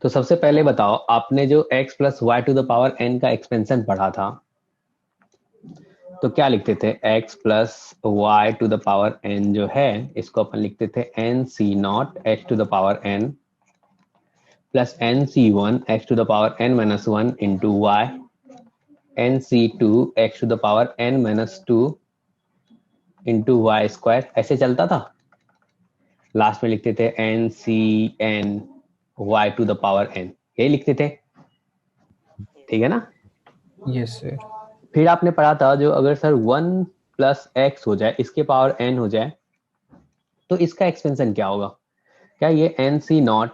तो सबसे पहले बताओ, आपने जो x plus y to the power n का एक्सपेंशन पढ़ा था, तो क्या लिखते थे? x plus y to the power n जो है, इसको अपन लिखते थे n C not x to the power n plus n C one x to the power n minus one into y n C two x to the power n minus two into y square. ऐसे चलता था। Last में लिखते थे n C n y to the power n, यही लिखते थे। ठीक है ना? Yes sir. फिर आपने पढ़ा था जो अगर सर 1 प्लस एक्स हो जाए, इसके पावर n हो जाए, तो इसका एक्सपेंशन क्या होगा? क्या ये n C not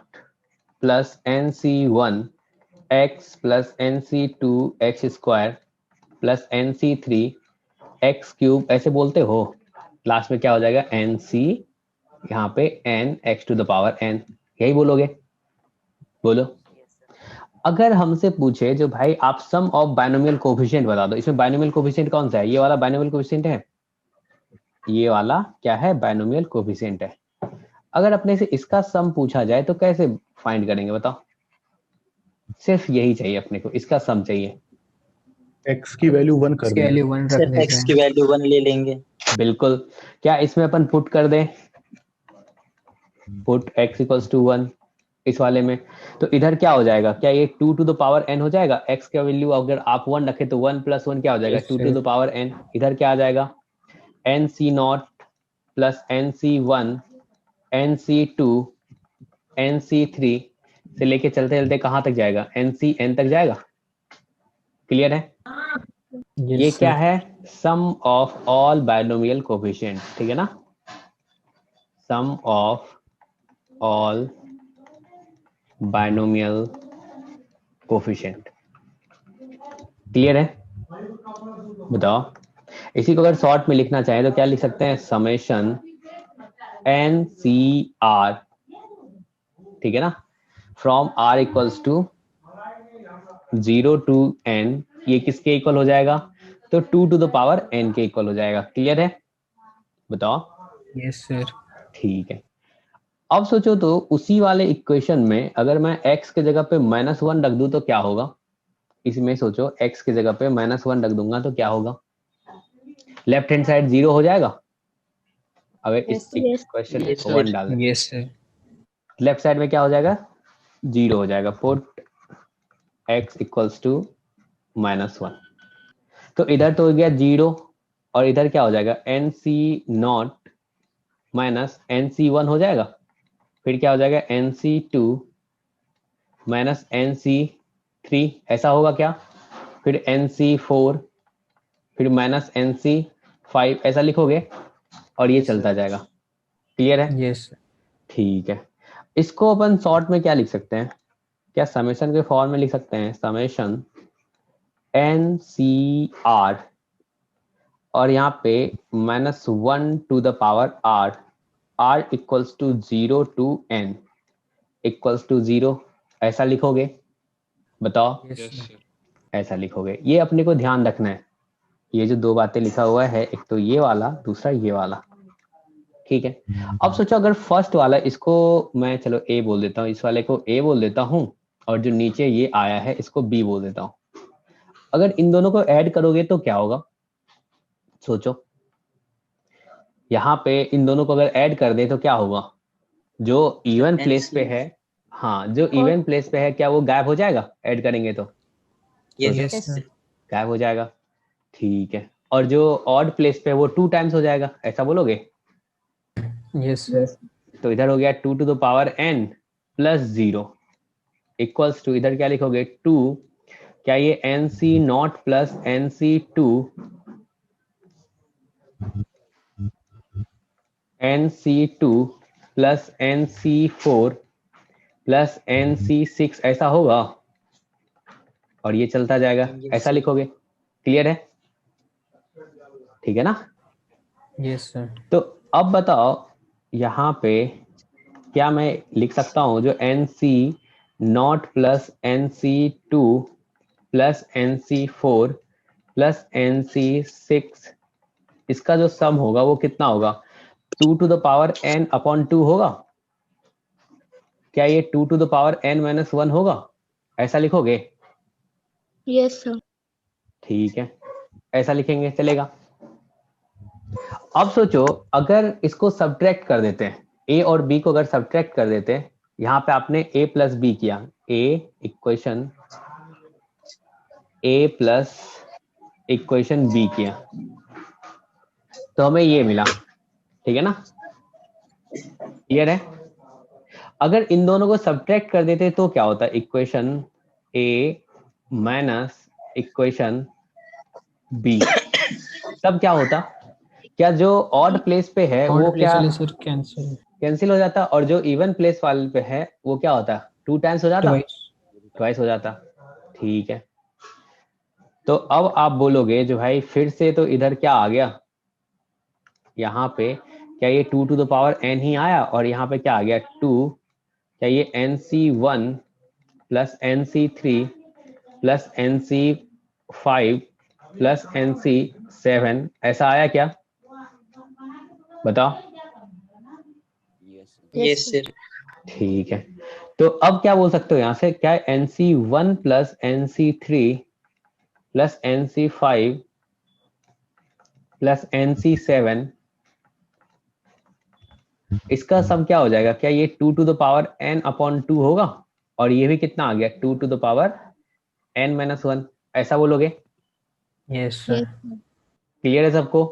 plus n C one x plus n C two x square plus n C three x cube ऐसे बोलते हो? लास्ट में क्या हो जाएगा? एन सी, यहाँ पे n x to the power n, यही बोलोगे? बोलो। अगर हमसे पूछे जो भाई आप सम ऑफ बाइनोमियल कोफिशिएंट बता दो, इसमें बाइनोमियल कोफिशिएंट कौन सा है? ये वाला बाइनोमियल कोफिशिएंट है, ये वाला क्या है? बाइनोमियल कोफिशिएंट है। अगर अपने से इसका सम पूछा जाए तो कैसे फाइंड करेंगे बताओ? सिर्फ यही चाहिए अपने को, इसका सम चाहिए। एक्स की वैल्यू 1 कर इसकी दें। वैल्यू 1 रख सिर्फ देते एक्स की हैं। वैल्यू 1 ले लेंगे। बिल्कुल। क्या इसमें अपन पुट कर दें? पुट x इक्वल्स टू 1 इस वाले में, तो इधर क्या हो जाएगा? क्या ये 2 टू द पावर n हो जाएगा? x का वैल्यू अगर आप 1 रखे तो 1 प्लस 1 क्या हो जाएगा? Yes, 2 to sir. The power n। इधर क्या आ जाएगा? N C not plus n C one n C two n C three से लेके चलते चलते कहाँ तक जाएगा? एन सी एन तक जाएगा। क्लियर है? Yes, ये क्या sir. है? Sum of all binomial coefficient. ठीक है ना? Sum of all binomial coefficient. Clear है? बताओ। इसी को अगर शॉर्ट में लिखना चाहे तो क्या लिख सकते हैं? समेशन एन सी आर, ठीक है ना, from r equals to 0 to n, ये किसके इक्वल हो जाएगा? तो 2 टू द पावर n के इक्वल हो जाएगा। क्लियर है? बताओ। Yes, sir. ठीक है। अब सोचो तो उसी वाले इक्वेशन में अगर मैं x के जगह पे -1 रख दूं तो क्या होगा? इसमें सोचो x की जगह पे -1 रख दूंगा तो क्या होगा? लेफ्ट हैंड साइड 0 हो जाएगा अगर इस इक्वेशन में Yes, sir. 1 डाल दें। Yes, sir. लेफ्ट साइड में क्या हो जाएगा? 0 हो जाएगा। पुट x इक्वल्स टू -1, तो इधर तो हो गया 0 और इधर क्या हो जाएगा? N C not minus n C one हो जाएगा। फिर क्या हो जाएगा? N C two minus n C three, ऐसा होगा क्या? फिर एन सी फोर, फिर माइनस एन सी फाइव, ऐसा लिखोगे और ये चलता जाएगा। क्लियर है? Yes, sir. ठीक है। इसको अपन शॉर्ट में क्या लिख सकते हैं? क्या समेशन के फॉर्म में लिख सकते हैं? समेशन एन सी आर और यहाँ पे -1 to the power r, r equals to 0 to n equals to 0, ऐसा लिखोगे? बताओ। Yes, sir. ऐसा लिखोगे। ये अपने को ध्यान रखना है। ये जो दो बातें लिखा हुआ है, एक तो ये वाला, दूसरा ये वाला। ठीक है। अब सोचो अगर फर्स्ट वाला, इसको मैं चलो ए बोल देता हूँ, इस वाले को ए बोल देता हूँ और जो नीचे ये आया है इसको बी बोल देता हूँ। अगर इन दोनों को ऐड करोगे तो क्या होगा? सोचो। यहाँ पे इन दोनों को अगर ऐड कर दे तो क्या होगा? जो इवन प्लेस पे है, हाँ, जो इवन प्लेस पे है, क्या वो गायब हो जाएगा ऐड करेंगे तो? Yes, Yes, yes, sir. गायब हो जाएगा। ठीक है। और जो ऑड प्लेस पे है वो 2 टाइम्स हो जाएगा, ऐसा बोलोगे? Yes, sir. तो इधर हो गया 2 to the power n plus 0 equals to, इधर क्या लिखोगे? 2, क्या ये n C not plus n C two n C two plus n C four plus n C six, ऐसा होगा और ये चलता जाएगा, yes, ऐसा sir. लिखोगे। क्लियर है? ठीक है ना? Yes, sir. तो अब बताओ यहाँ पे क्या मैं लिख सकता हूँ जो n C not plus n C two plus n C four plus n C six, इसका जो सम होगा वो कितना होगा? 2 to the power n upon 2 होगा। क्या ये 2 to the power n minus 1 होगा? ऐसा लिखोगे? Yes sir. ठीक है, ऐसा लिखेंगे, चलेगा। अब सोचो, अगर इसको सब्ट्रैक्ट कर देते हैं, ए और बी को अगर सब्ट्रैक्ट कर देते हैं, यहाँ पे आपने a प्लस बी किया, equation a plus equation b किया, तो हमें ये मिला, ठीक है ना? क्लियर है? अगर इन दोनों को सब्ट्रैक्ट कर देते तो क्या होता? Equation a minus equation b, तब क्या होता? क्या जो ऑड प्लेस पे है ऑड वो प्लेस क्या वाले सर कैंसिल कैंसिल हो जाता, और जो इवन प्लेस वाले पे है वो क्या होता? 2 टाइम्स हो जाता, ट्वाइस। ट्वाइस हो जाता। ठीक है, तो अब आप बोलोगे जो भाई फिर से तो इधर क्या आ गया, यहाँ पे क्या ये 2 to the power n ही आया, और यहाँ पे क्या आ गया 2, क्या ये nc1 plus nc3 plus nc5 plus nc7 ऐसा आया क्या? बताओ। Yes sir. ठीक है, तो अब क्या बोल सकते हो यहाँ से, क्या nc1 plus nc3 plus nc5 plus nc7 इसका सम क्या हो जाएगा? क्या ये 2 to the power n upon 2 होगा, और ये भी कितना आ गया 2 to the power n minus 1, ऐसा बोलोगे? Yes sir. क्लियर है सबको?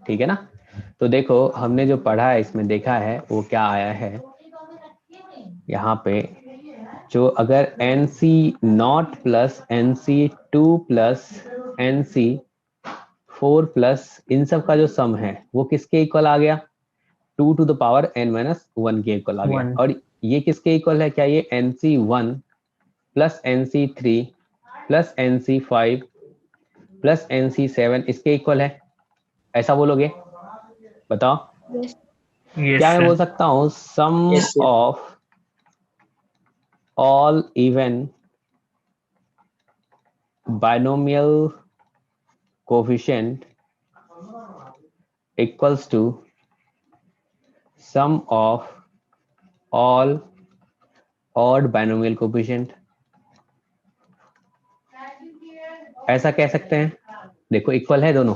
ठीक है ना? तो देखो हमने जो पढ़ा है इसमें देखा है वो क्या आया है यहाँ पे, जो अगर nc nought plus nc2 plus nc4 plus इन सब का जो सम है वो किसके इक्वल आ गया? 2 to the power n minus 1 के इक्वल आ गया। 1 और ये किसके इक्वल है? क्या ये nc1 plus nc3 plus nc5 plus nc7 इसके इक्वल है, ऐसा बोलोगे? बताओ। यस क्या मैं बोल सकता हूँ सम Yes, sir. Of all even binomial coefficient equals to sum of all odd binomial coefficient, ऐसा कह सकते हैं? देखो इक्वल है दोनों,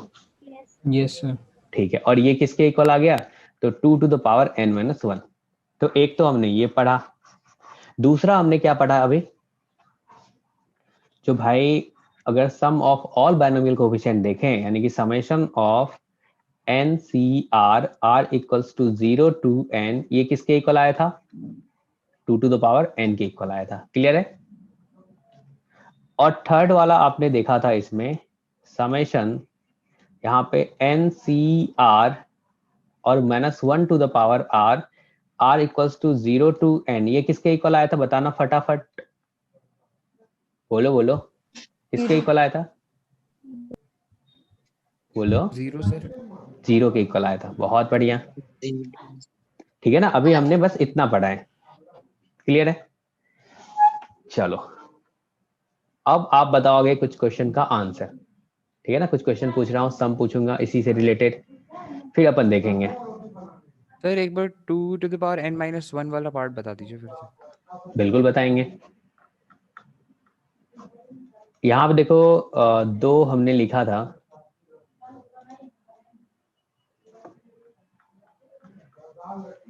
यस सर। ठीक है, और ये किसके इक्वल आ गया? तो 2 to the power n minus 1। तो एक तो हमने ये पढ़ा, दूसरा हमने क्या पढ़ा अभी, जो भाई अगर sum of all binomial coefficient देखें, यानी कि summation of n C r r equals to 0 to n, ये किसके इक्वल आया था? 2 to the power n के इक्वल आया था। क्लियर है? और थर्ड वाला आपने देखा था इसमें समेशन, यहाँ पे एन सी आर और -1 to the power r r equals to 0 to n, ये किसके इक्वल आया था? बताना फटाफट, बोलो बोलो, किसके इक्वल आया था? बोलो। 0 सर। 0 के इक्वल आया था। बहुत बढ़िया, ठीक है ना? अभी हमने बस इतना पढ़ा है। क्लियर है? चलो अब आप बताओगे कुछ क्वेश्चन का आंसर, ठीक है ना? कुछ क्वेश्चन पूछ रहा हूँ, सम पूछूंगा इसी से रिलेटेड, फिर अपन देखेंगे। सर एक बार 2 to the power n minus 1 वाला पार्ट बता दीजिए फिर से। बिल्कुल बताएंगे। यहाँ पे देखो दो हमने लिखा था,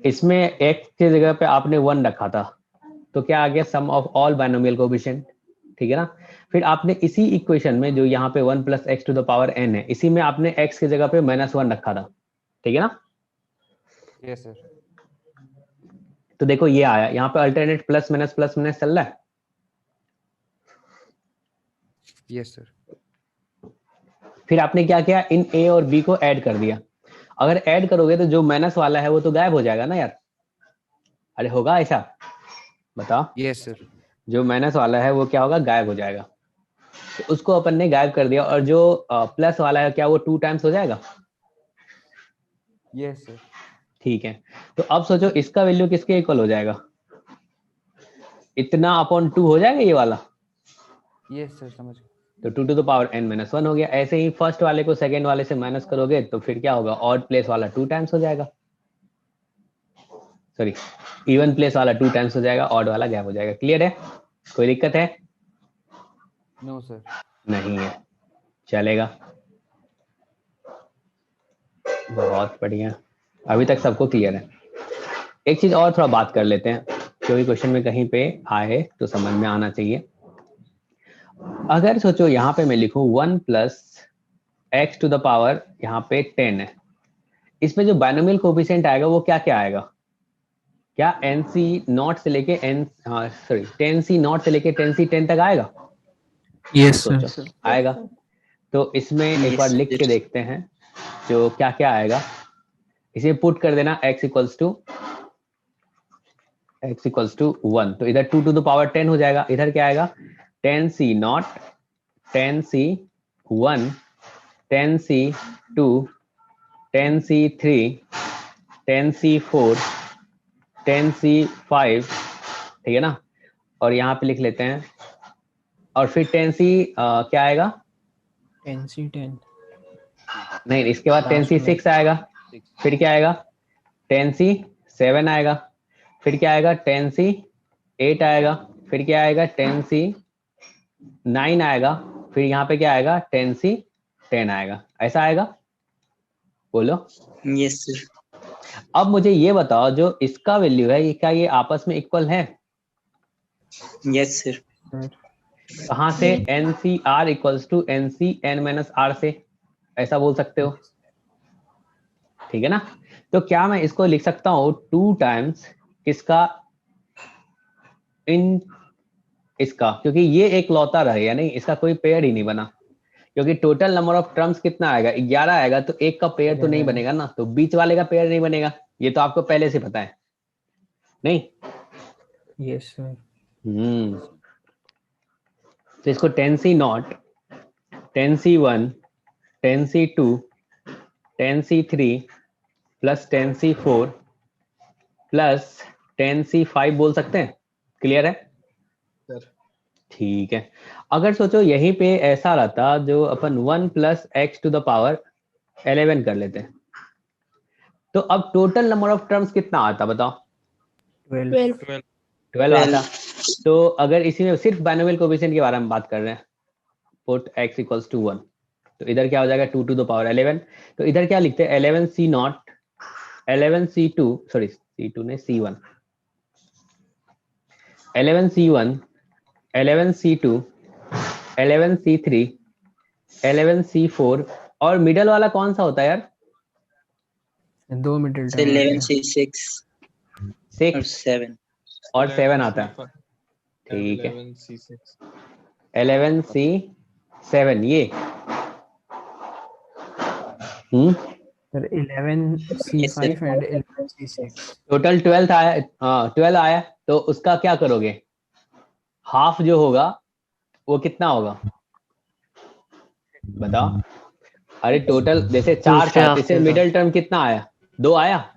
इसमें x की जगह पे आपने 1 रखा था, तो क्या आ गया? सम ऑफ ऑल बाइनोमियल कोएफिशिएंट, ठीक है ना? फिर आपने इसी इक्वेशन में जो यहाँ पे 1 plus x to the power n है, इसी में आपने x की जगह पे -1 रखा था, ठीक है ना? Yes sir. तो देखो ये आया, यहाँ पे अल्टरनेट प्लस माइनस चल रहा है। यस सर। फिर आपने क्या किया? इन a और b को ऐड कर दिया। अगर ऐड करोगे तो जो माइनस वाला है वो तो गायब हो जाएगा ना यार। अरे होगा ऐसा? बताओ। Yes sir. जो माइनस वाला है वो क्या होगा? गायब हो जाएगा। तो उसको अपन ने गायब कर दिया, और जो प्लस वाला है क्या वो 2 टाइम्स हो जाएगा? Yes sir. ठीक है, तो अब सोचो इसका वैल्यू किसके इक्वल हो जाएगा? इतना अपॉन 2 हो जाएगा ये वाला, यस सर समझ गया। तो 2 to the power n minus 1 हो गया। ऐसे ही फर्स्ट वाले को सेकंड वाले से माइनस करोगे तो फिर क्या होगा? ऑड प्लेस वाला 2 टाइम्स हो जाएगा। सॉरी इवन प्लेस वाला 2 टाइम्स हो जाएगा, ऑड वाला गैप हो जाएगा। क्लियर है? कोई दिक्कत है? No sir. नहीं है, चलेगा। बहुत बढ़िया, अभी तक सबको क्लियर है। एक चीज और थोड़ा बात कर लेते हैं, क्योंकि क्वेश्चन में कहीं पे आए तो समझ में आना चाहिए। अगर सोचो यहाँ पे मैं लिखूं 1 plus x to the power यहाँ पे 10 है, इसमें जो बाइनोमियल कोफिशिएंट आएगा वो क्या क्या आएगा? क्या NC नॉट से लेके सॉरी 10C नॉट से लेके 10C10 तक आएगा? यस सोचो सर। आएगा। तो इसमें एक बार लिख के देखते हैं जो क्या क्या आएगा। इसे पुट कर देना x इक्वल्स टू 1, तो इधर 2 टू द पावर 10 हो जाएगा। इधर क्या आएगा? 10C not, 10C1, 10C2, 10C3, 10C4, 10C5, ठीक है ना? और यहाँ पे लिख लेते हैं, और फिर 10C क्या आएगा? 10C10 नहीं, इसके बाद 10C6 आएगा। फिर क्या आएगा? 10C7 आएगा। फिर क्या आएगा? 10C8 आएगा। फिर क्या आएगा? 10C9 आएगा। फिर यहाँ पे क्या आएगा? 10C10 आएगा। ऐसा आएगा? बोलो। Yes sir. अब मुझे ये बताओ, जो इसका वैल्यू है, ये क्या ये आपस में इक्वल है? यस सर। कहाँ से? NCR इक्वल्स टू NCN-R से, ऐसा बोल सकते हो, ठीक है ना? तो क्या मैं इसको लिख सकता हूँ 2 टाइम्स किसका? इन इसका, क्योंकि ये एक लौता रहेगा नहीं, इसका कोई पेयर ही नहीं बना, क्योंकि टोटल नंबर ऑफ टर्म्स कितना आएगा? 11 आएगा, तो एक का पेयर तो नहीं बनेगा ना, तो बीच वाले का पेयर नहीं बनेगा। ये तो आपको पहले से पता है नहीं? Yes sir. तो इसको 10C not, 10C1, 10C2, 10C3 plus 10C4 plus 10C5 बोल सकते हैं। क्लियर है? ठीक है। अगर सोचो यहीं पे ऐसा रहता, जो अपन 1 plus x to the power 11 कर लेते हैं, तो अब टोटल नंबर ऑफ टर्म्स कितना आता बताओ? 12 आता। तो अगर इसी में सिर्फ बाइनोमियल कोएफिशिएंट के बारे में बात कर रहे हैं, पुट x इक्वल्स टू 1, तो इधर क्या हो जाएगा? 2 टू द पावर 11। तो इधर क्या लिखते हैं? 11C not, 11C2, sorry C2 ने C1, 11C1, 11C2, 11C3, 11C4, और मिडल वाला कौन सा होता है यार? 2 मिडिल टर्म 11C6 और 6 7 और 7 आता है, ठीक है। 11C7 ये sir 11C5 and 11C6 total 12 आया। हाँ 12 आया, तो उसका क्या करोगे? हाफ जो होगा वो कितना होगा बताओ? अरे टोटल जैसे 4 था, जैसे मिडिल टर्म कितना आया? 2 आया।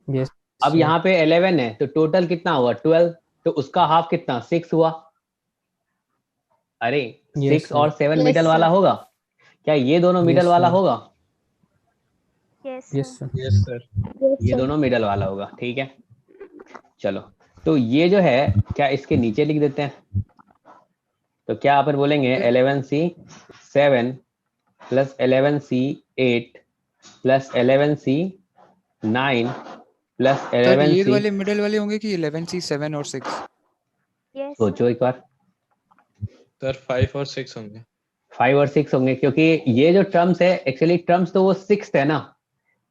यस। अब यहाँ पे 11 है, तो टोटल कितना हुआ? 12, तो उसका हाफ कितना? 6 हुआ। अरे 6 और 7 मिडल वाला होगा क्या? ये दोनों मिडल वाला होगा? Yes sir. ये दोनों मिडल वाला होगा, ठीक है। चलो, तो ये जो है क्या इसके नीचे लिख देते हैं? तो क्या अपन बोलेंगे 11C7 plus 11C8 plus 11C9 plus sir ये 11C। वाले मिडिल वाले होंगे कि 11C7 और 6? सोचो एक बार। सर 5 और 6 होंगे। 5 और 6 होंगे, क्योंकि ये जो टर्म्स है, एक्चुअली टर्म्स तो वो 6 है ना।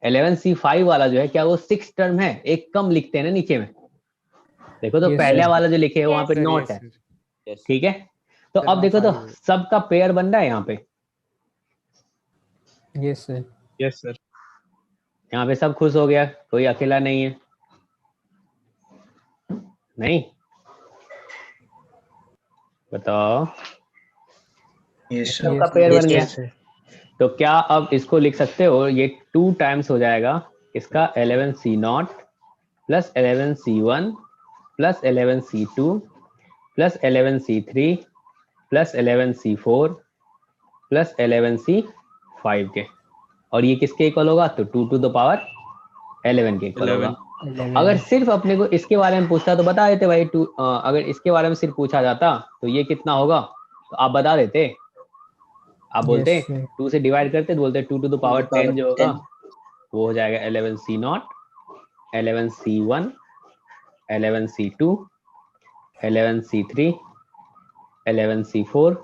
11C5 वाला जो है, क्या वो 6 टर्म है? एक कम लिखते हैं ना नीचे में, देखो तो पहले वाला जो लिखे है वहां पे नॉट है, ठीक है। तो अब देखो तो सबका पेयर बन रहा है यहाँ पे। Yes sir. Yes sir. यहाँ पे सब खुश हो गया, कोई अकेला नहीं है। नहीं बताओ? सबका पेयर बन गया। तो क्या अब इसको लिख सकते हो? ये 2 टाइम्स हो जाएगा इसका 11C0 plus 11C1 plus 11C2 plus 11C3 plus 11C4 plus 11C5 के, और ये किसके इक्वल होगा? तो 2 टू द पावर 11 के इक्वल होगा। अगर सिर्फ अपने को इसके बारे में पूछता तो बता देते भाई टू, अगर इसके बारे में सिर्फ पूछा जाता तो ये कितना होगा तो आप बता देते। आप बोलते Yes, sir. 2 से डिवाइड करते तो बोलते 2 to the power 10 जो होगा 10. वो हो जाएगा 11C0, 11C1, 11C2, 11C3, 11C4,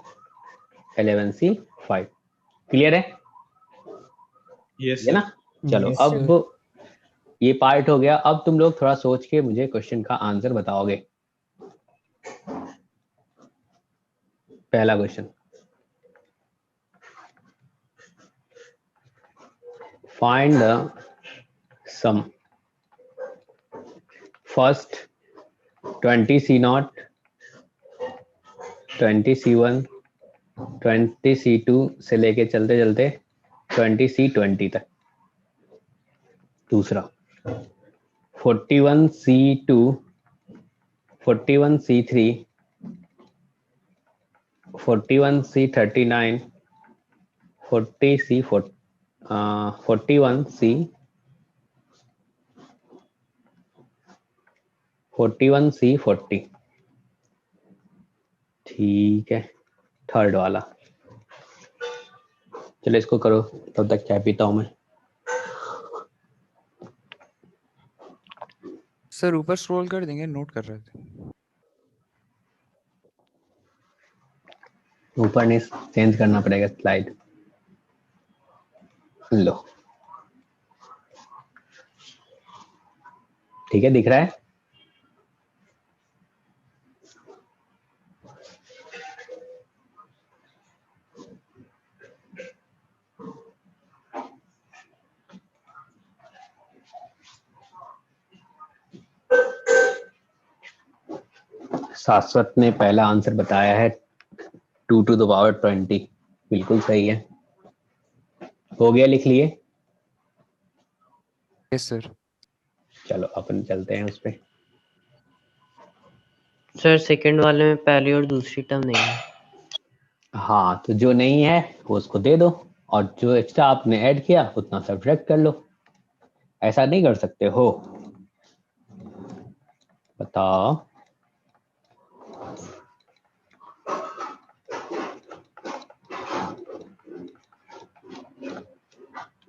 11C5। Clear है Yes, ये sir. ना? चलो Yes, अब ये पार्ट हो गया। अब तुम लोग थोड़ा सोच के मुझे क्वेश्चन का आंसर बताओगे। पहला question, find the sum first 20C0, 20C1, 20C2 से लेके चलते चलते 20C20 तक। दूसरा 41C2, 41C3, 41C39, 41C, 41C40। ठीक है, थर्ड वाला। चलो इसको करो, तब तक चाय पीता हूं मैं। सर ऊपर स्क्रॉल कर देंगे, नोट कर रहे थे। ऊपर नहीं, चेंज करना पड़ेगा स्लाइड। लो ठीक है, दिख रहा है? शाश्वत ने पहला आंसर बताया है 2 to the power 20। बिल्कुल सही है, हो गया, लिख लिए? Yes sir. चलो अपन चलते हैं उस पे। सर सेकंड वाले में पहली और दूसरी टर्म नहीं है। हाँ, तो जो नहीं है वो उसको दे दो, और जो एक्स्ट्रा आपने ऐड किया उतना सब्ट्रैक्ट कर लो। ऐसा नहीं कर सकते हो? बताओ।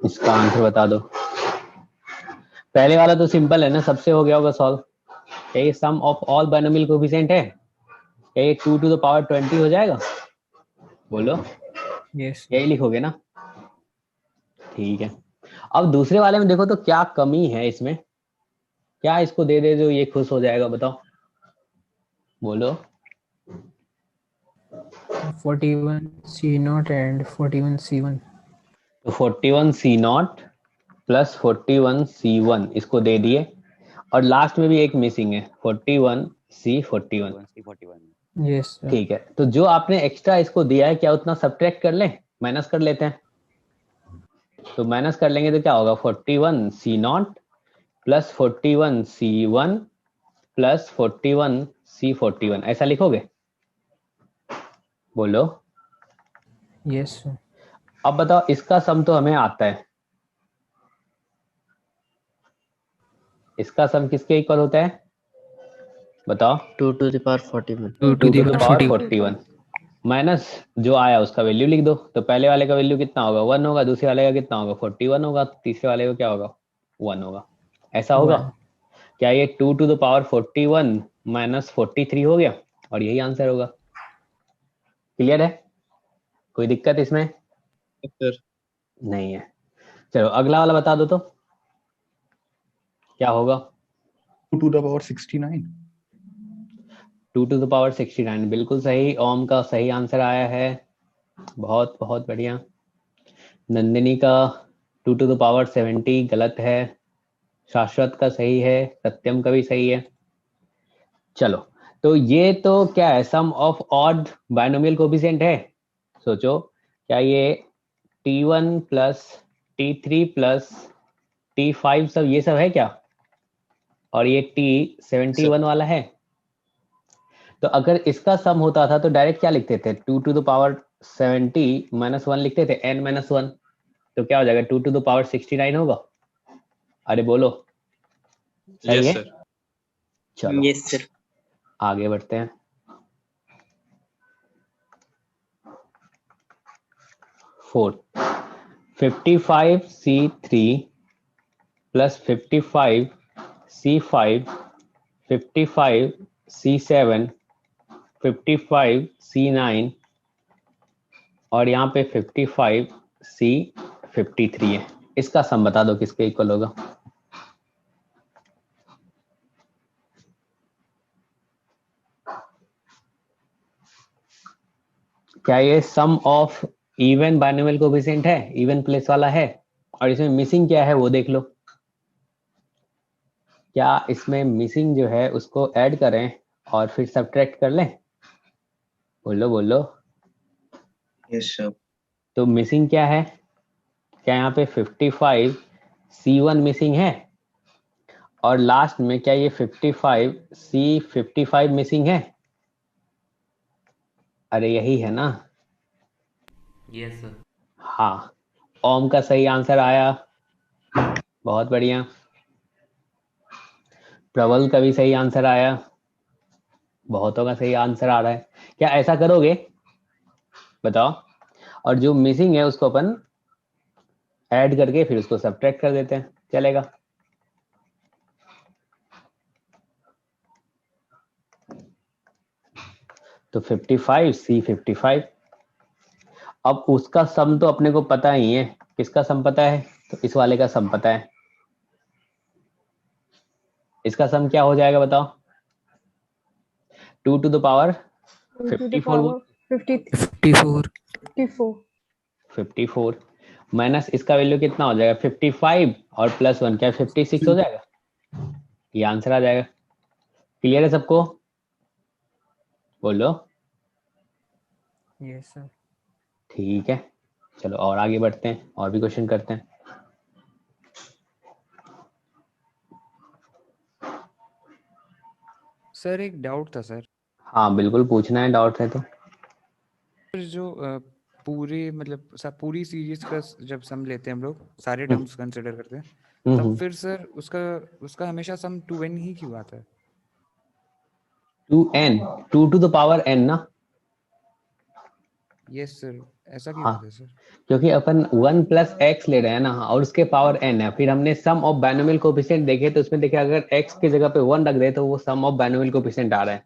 इसका आंसर बता दो। पहले वाला तो सिंपल है ना, सबसे हो गया होगा सॉल्व। ये सम ऑफ ऑल बाइनोमियल कोएफिशिएंट है, ये 2 to the power 20 हो जाएगा? बोलो। Yes. यही लिखोगे ना? ठीक है। अब दूसरे वाले में देखो तो क्या कमी है इसमें, क्या इसको दे दे जो ये खुश हो जाएगा? बताओ, बोलो। 41C0 and 41C1. तो 41C0 प्लस 41C1 इसको दे दिए, और लास्ट में भी एक मिसिंग है 41C41। Yes, sir. ठीक है, तो जो आपने एक्स्ट्रा इसको दिया है क्या उतना सब्ट्रैक्ट कर लें, माइनस कर लेते हैं? तो माइनस कर लेंगे तो क्या होगा? 41C0 plus 41C1 plus 41C41, ऐसा लिखोगे? बोलो। Yes, sir. अब बताओ, इसका सम तो हमें आता है, इसका सम किसके इक्वल होता है? बताओ। 2 to the power 41. 2 2 to the to the power power 41. 41 minus जो आया उसका वैल्यू लिख दो। तो पहले वाले का वैल्यू कितना होगा? 1 होगा। दूसरे वाले का कितना होगा? 41 होगा। तीसरे वाले का क्या होगा? 1 होगा। ऐसा होगा? 1. क्या ये 2 to the power 41 माइनस 43 हो गया? और यही आंसर होगा। क्लियर है? कोई दिक्कत इसमें? Yes, sir. नहीं है। चलो अगला वाला बता दो तो क्या होगा? 2 to the power 69। 2 to the power 69 बिल्कुल सही। ओम का सही आंसर आया है, बहुत बहुत बढ़िया। नंदिनी का 2 to the power 70 गलत है। शाश्वत का सही है, सत्यम का भी सही है। चलो, तो ये तो क्या है? Sum of odd binomial coefficient है। सोचो, क्या ये T1 plus T3 plus T5 सब ये सब है क्या? और ये T71 वाला है? तो अगर इसका सम होता था तो डायरेक्ट क्या लिखते थे? 2 to the power 70 माइनस 1 लिखते थे, n माइनस 1। तो क्या हो जाएगा? 2 to the power 69 होगा। अरे बोलो, सही यस है? सर। चलो यस सर। आगे बढ़ते हैं। 4 55C3 plus 55C5 55C7 55C9 और यहाँ पे 55C53 है। इसका सम बता दो किसके इक्वल होगा। क्या ये सम ऑफ इवन बाइनोमियल कोएफिशिएंट है, इवन प्लेस वाला है, और इसमें मिसिंग क्या है वो देख लो। क्या इसमें मिसिंग जो है उसको ऐड करें और फिर सब्ट्रैक्ट कर लें? बोलो बोलो। Yes sir. तो मिसिंग क्या है? क्या यहाँ पे 55C1 मिसिंग है और लास्ट में क्या ये 55C55 मिसिंग है? अरे यही है ना? Yes sir. हाँ, ओम का सही आंसर आया, बहुत बढ़िया। प्रबल का भी सही आंसर आया, बहुतों का सही आंसर आ रहा है। क्या ऐसा करोगे बताओ, और जो मिसिंग है उसको अपन ऐड करके फिर उसको सब्ट्रैक्ट कर देते हैं, चलेगा? तो 55C55। अब उसका सम तो अपने को पता ही है, किसका सम पता है? तो इस वाले का सम पता है। इसका सम क्या हो जाएगा बताओ? 2 to the power 54 54 54 माइनस इसका वैल्यू कितना हो जाएगा? 55 और प्लस 1 क्या 56 हो जाएगा? ये आंसर आ जाएगा। क्लियर है सबको? बोलो। Yes sir. ठीक है, चलो और आगे बढ़ते हैं, और भी क्वेश्चन करते हैं। सर एक डाउट था सर। हाँ बिल्कुल, पूछना है, डाउट है तो। फिर जो पूरे मतलब पूरी सीरीज का जब सम लेते हैं हम लोग, सारे हम्म। टर्म्स कंसिडर करते हैं, हम्म, तब फिर सर उसका हमेशा सम 2n ही क्यों आता है? 2n 2 to the power n ना? यस सर, ऐसा क्यों हाँ, होता है सर? क्योंकि अपन 1 प्लस एक्स ले रहे हैं ना, और उसके पावर n है। फिर हमने सम ऑफ बाइनोमियल कोएफिशिएंट देखे, तो उसमें देखे अगर x की जगह पे 1 रख दे तो वो सम ऑफ बाइनोमियल कोएफिशिएंट आ रहा है।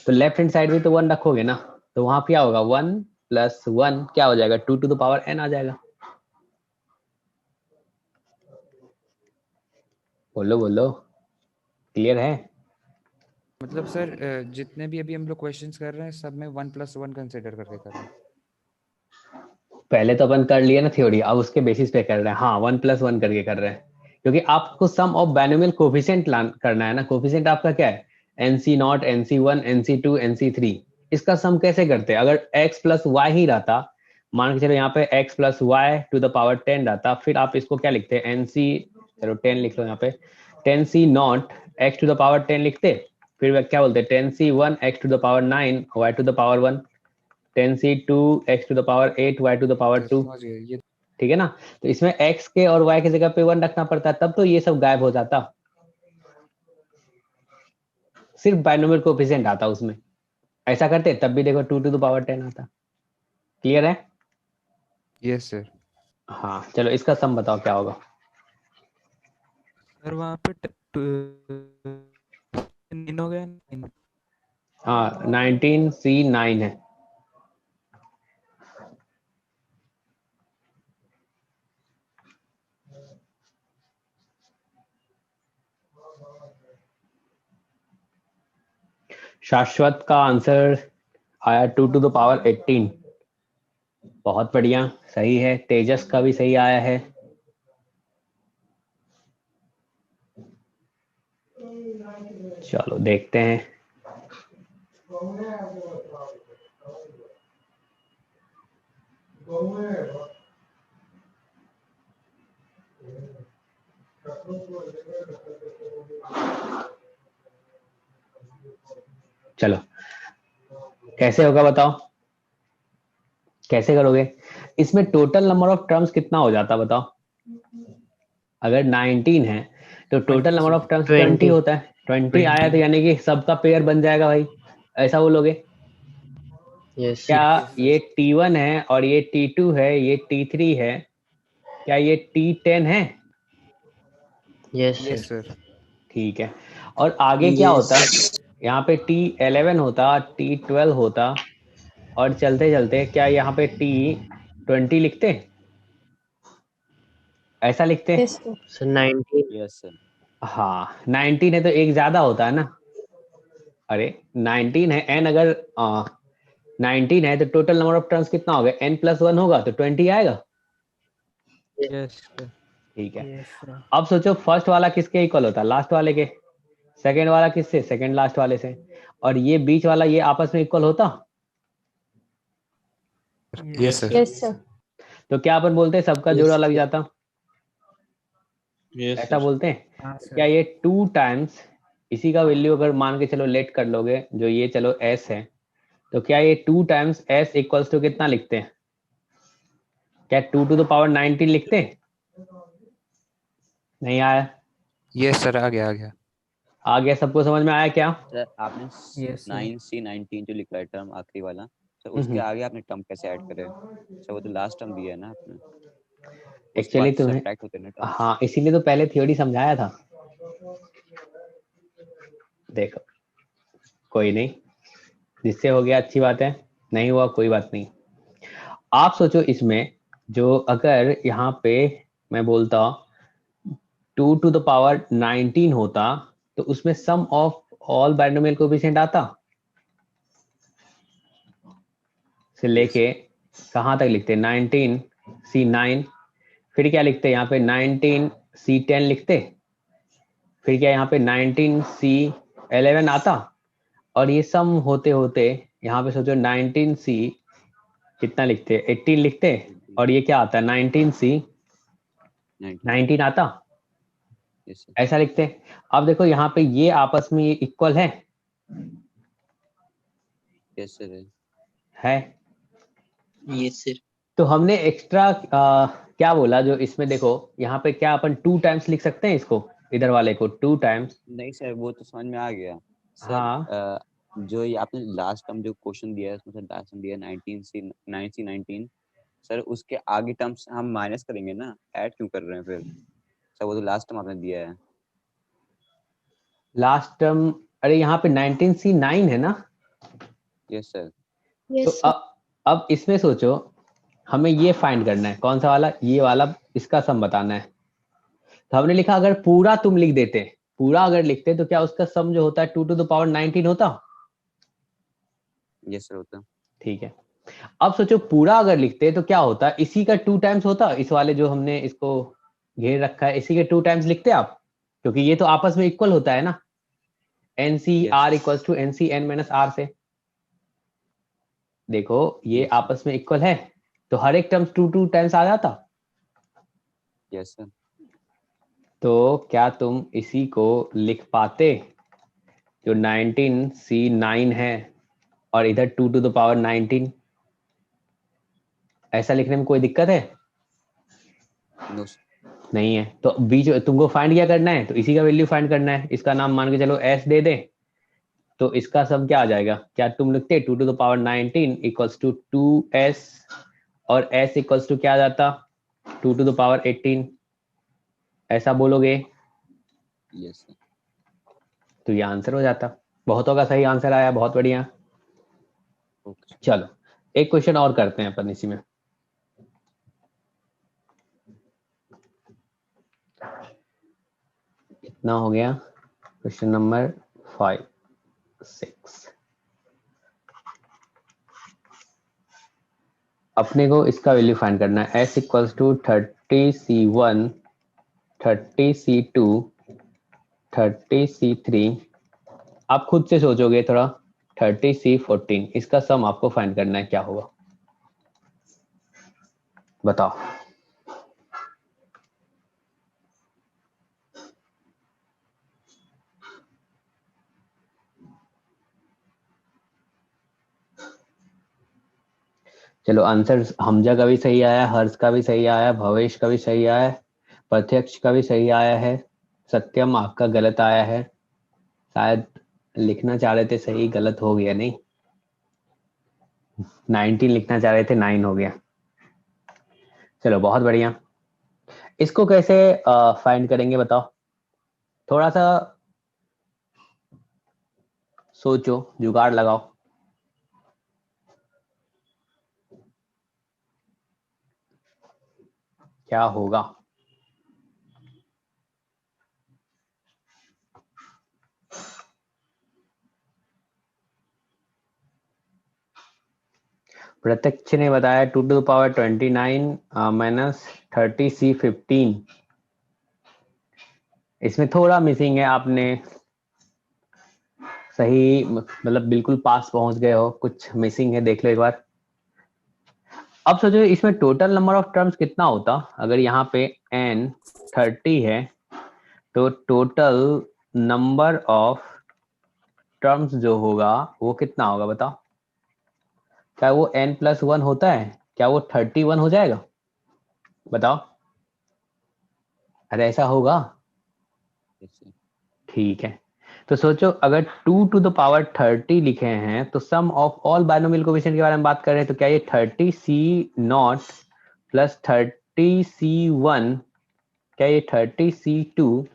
तो लेफ्ट हैंड साइड में तो 1 रखोगे ना, तो वहां क्या होगा? 1 प्लस 1 क्या हो जाएगा? 2 to the power n आ जाएगा। बोलो बोलो, क्लियर है? मतलब सर जितने भी अभी हम लोग क्वेश्चंस कर रहे हैं सब में 1+1 कंसिडर करके कर रहे हैं। पहले तो अपन कर लिए ना थ्योरी, अब उसके बेसिस पे कर रहे हैं। हाँ, 1+1 करके कर रहे हैं, क्योंकि आपको सम ऑफ बाइनोमियल कोएफिशिएंट करना है ना। कोएफिशिएंट आपका क्या है? NC0 NC1 NC2 NC3। इसका सम कैसे करते हैं? अगर x प्लस वाई ही रहता, मान के चलो यहाँ पे x plus y to the power 10 रहता, फिर आप इसको क्या लिखते हैं? NC, चलो 10 लिख लो यहाँ पे, 10C0 x to the power 10 लिखते। फिर क्या बोलते हैं? 10C1 x to the power 9 y to the power 1, 10C2 x to the power 8 y to the power 2। समझ गए ये। ठीक है ना? तो इसमें x के और y की जगह पे 1 रखना पड़ता, तब तो ये सब गायब हो जाता, सिर्फ बाइनोमियल कोएफिशिएंट आता उसमें। ऐसा करते तब भी देखो 2 to the power 10 आता। क्लियर है? यस सर। हाँ चलो, इसका सम बताओ क्या होगा। सर वहाँ पे 9 हो गया 9। हाँ 19C9 है। शाश्वत का आंसर आया 2 to the power 18। बहुत बढ़िया, सही है। तेजस का भी सही आया है। चलो देखते हैं। चलो कैसे होगा बताओ, कैसे करोगे? इसमें टोटल नंबर ऑफ टर्म्स कितना हो जाता बताओ? अगर 19 है, तो टोटल नंबर ऑफ टर्म्स 20 20 होता है। 20 आया तो 20 यानी कि सबका पेयर बन जाएगा भाई, ऐसा बोलोगे? यस क्या सर। ये T1 है और ये T2 है, ये T3 है, क्या ये T10 है? Yes yes sir. सर। ठीक है। और आगे क्या होता? Yes. यहाँ पे T11 होता, T12 होता, और चलते चलते क्या यहाँ पे T20 लिखते? ऐसा लिखते? Yes, sir. Sir 19। Yes sir. हाँ 19 है तो एक ज्यादा होता है ना। अरे 19 है, n अगर 19 है तो टोटल नंबर ऑफ टर्न्स कितना होगा? n+1 होगा तो 20 आएगा। Yes sir. ठीक है। यस सर। अब सोचो फर्स्ट वाला किसके इक्वल होता है? लास्ट वाले के। सेकेंड वाला किससे? सेकेंड लास्ट वाले से। और ये बीच वाला ये आपस में इक्वल होता? Yes sir. Yes, sir. तो क्या अपन बोलते हैं सबका जोड़ा लग जाता? यस ऐसा सर। बोलते हैं? हाँ क्या सर। ये 2 टाइम्स इसी का वैल्यू अगर मान के चलो लेट कर लोगे, जो ये चलो s है, तो क्या ये 2 टाइम्स s इक्वल्स टू कितना लिखते हैं? क्या 2 to the power 19 लिखते हैं? नहीं आया? यस सर, आ गया आ गया। आ गया? सबको समझ में आया क्या? सर आपने Yes, sir. 9C19 जो लिखा है टर्म आखिरी वाला, सर उसके आगे आपने टर्म कैसे ऐड करे? सर वो तो लास्ट टर्म दिया है ना आपने, उसके एक्चुअली बाद तुम्हें, सब्ट्रैक्ट होते हैं ना टर्म्स। हाँ इसीलिए तो पहले थ्योरी समझाया था। देखो कोई नहीं, जिससे हो गया अच्छी बात है, नहीं हुआ कोई बात नहीं। आप सोचो इसमें जो अगर यहाँ पे मैं बोलता 2 to the power 19 होता तो उसमें सम ऑफ ऑल बाइनोमियल कोएफिशिएंट आता से लेके कहाँ तक लिखते? 19C9, फिर क्या लिखते? यहाँ पे 19C10 लिखते, फिर क्या यहाँ पे 19C11 आता, और ये सम होते होते यहाँ पे सोचो 19C कितना लिखते? 18 लिखते, और ये क्या आता? 19C19 आता, यस सर। ऐसा लिखते। अब देखो यहाँ पे ये आपस में ये इक्वल है यस सर। है। Yes, sir. तो हमने एक्स्ट्रा क्या बोला जो इसमें देखो यहाँ पे क्या अपन 2 टाइम्स लिख सकते हैं इसको, इधर वाले को 2 टाइम्स। नहीं सर वो तो समझ में आ गया सर। हाँ जो ये आपने लास्ट टर्म जो क्वेश्चन दिया है उसमें सर लास्ट टर्म दिया है 9C19 सर, उसके आगे टर्म्स हम माइनस करेंगे ना, ऐड क्यों कर रहे हैं फिर? सर वो तो लास्ट टर्म आपने दिया है। लास्ट टर्म, अरे यहाँ पे 19C9 है ना। Yes sir. तो Yes, sir. अब इसमें सोचो हमें ये फाइंड करना है, कौन सा वाला? ये वाला, इसका सम बताना है। तो हमने लिखा अगर पूरा तुम लिख देते, पूरा अगर लिखते तो क्या उसका सम जो होता है 2 to the power 19 होता? यस सर होता। ठीक है। अब सोचो पूरा अगर लिखते तो क्या होता? इसी का 2 टाइम्स होता, इस वाले जो हमने इसको घेर रखा है इसी के 2 टाइम्स लिखते आप, क्योंकि ये तो आपस में इक्वल होता है ना, NCR इक्वल्स टू NCN-R से। देखो ये आपस में इक्वल है तो हर एक टर्म्स 2 टाइम्स आ जाता। Yes sir. तो क्या तुम इसी को लिख पाते जो 19C9 है और इधर 2 to the power 19? ऐसा लिखने में कोई दिक्कत है? No sir. नहीं है। तो बीच तुमको फाइंड क्या करना है? तो इसी का वैल्यू फाइंड करना है। इसका नाम मान के चलो S दे दे, तो इसका सम क्या आ जाएगा? क्या तुम लिखते 2 to the power 19 equals to 2S, और S इक्वल्स टू क्या आ जाता? 2 to the power 18, ऐसा बोलोगे यस सर। तो ये आंसर हो जाता। बहुतों का सही आंसर आया, बहुत बढ़िया। ओके। चलो एक क्वेश्चन और करते हैं अपन इसी में। कितना हो गया? Question number 5 6। अपने को इसका वैल्यू फाइंड करना है। S equals to 30C1 30C2 30C3। आप खुद से सोचोगे थोड़ा। 30C14, इसका सम आपको फाइंड करना है, क्या होगा बताओ? चलो आंसर हमजा का भी सही आया, हर्ष का भी सही आया, भवेश का भी सही आया, प्रत्यक्ष का भी सही आया है, सत्यम आपका गलत आया है, शायद लिखना चाह रहे थे सही, गलत हो गया। नहीं, 19 लिखना चाह रहे थे, 9 हो गया। चलो बहुत बढ़िया। इसको कैसे फाइंड करेंगे बताओ, थोड़ा सा सोचो, जुगाड़ लगाओ। क्या होगा? प्रत्यक्ष ने बताया 2 to the power 29 minus 30C15। इसमें थोड़ा मिसिंग है, आपने सही मतलब बिल्कुल पास पहुंच गए हो, कुछ मिसिंग है, देख लो एक बार। अब सोचो इसमें टोटल नंबर ऑफ टर्म्स कितना होता, अगर यहाँ पे n 30 है तो टोटल नंबर ऑफ टर्म्स जो होगा वो कितना होगा बताओ? क्या वो n+1 होता है? क्या वो 31 हो जाएगा? बताओ। अरे ऐसा होगा? Yes, sir. ठीक है, तो सोचो अगर 2 टू द पावर 30 लिखे हैं तो सम ऑफ ऑल बाइनोमियल कोएफिशिएंट के बारे में बात कर रहे हैं, तो क्या ये 30C0 प्लस 30C1, क्या ये 30C2,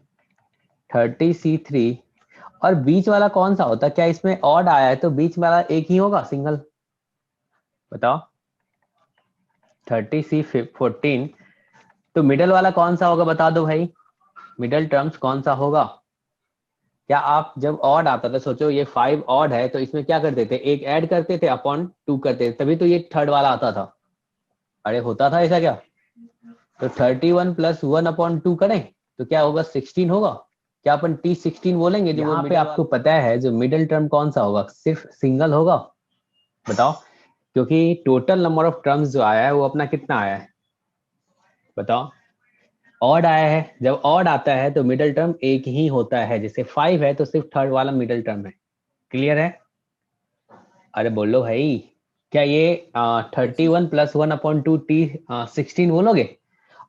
30C3 और बीच वाला कौन सा होता? क्या इसमें ऑड आया है तो बीच वाला एक ही होगा, सिंगल? बताओ। 30C14, तो मिडल वाला कौन सा होगा बता दो भाई, मिडल टर्म्स कौन सा होगा? क्या आप जब ऑड आता था, सोचो ये 5 ऑड है तो इसमें क्या करते थे, एक ऐड करते थे अपॉन 2 करते थे, तभी तो ये थर्ड वाला आता था। अरे होता था ऐसा क्या? तो 31 प्लस 1/2 करें तो क्या होगा, 16 होगा। क्या अपन T16 बोलेंगे? जो यहाँ पे आपको पता है जो मिडिल टर्म कौन सा होगा, सिर्फ सिंगल होगा। बताओ, क्योंकि टोटल नंबर ऑफ टर्म्स जो आया है वो अपना कितना आया है बताओ? ऑड आया है, जब ऑड आता है तो मिडिल टर्म एक ही होता है, जैसे 5 है तो सिर्फ थर्ड वाला मिडिल टर्म है। क्लियर है? अरे बोलो भाई, क्या ये 31 प्लस 1/2 T16 बोलोगे?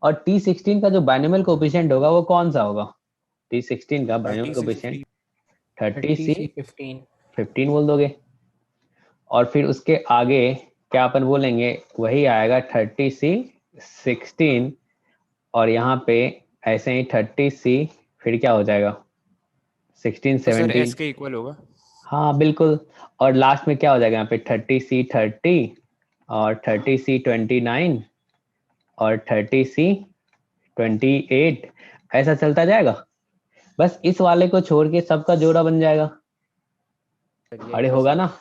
और T16 का जो बाइनोमियल कोएफिशिएंट होगा वो कौन सा होगा? T16 का बाइनोमियल कोएफिशिएंट 30C15 बोल दोगे, और फिर उसके आगे क्या अपन बोलेंगे, वही आएगा 30C16, और यहाँ पे ऐसे ही 30C, फिर क्या हो जाएगा 16 तो सर 17। s के इक्वल होगा। हाँ बिल्कुल, और लास्ट में क्या हो जाएगा यहाँ पे 30C30 और 30C29 और 30C28, ऐसा चलता जाएगा। बस इस वाले को छोड़ के सबका जोड़ा बन जाएगा। अरे होगा ना?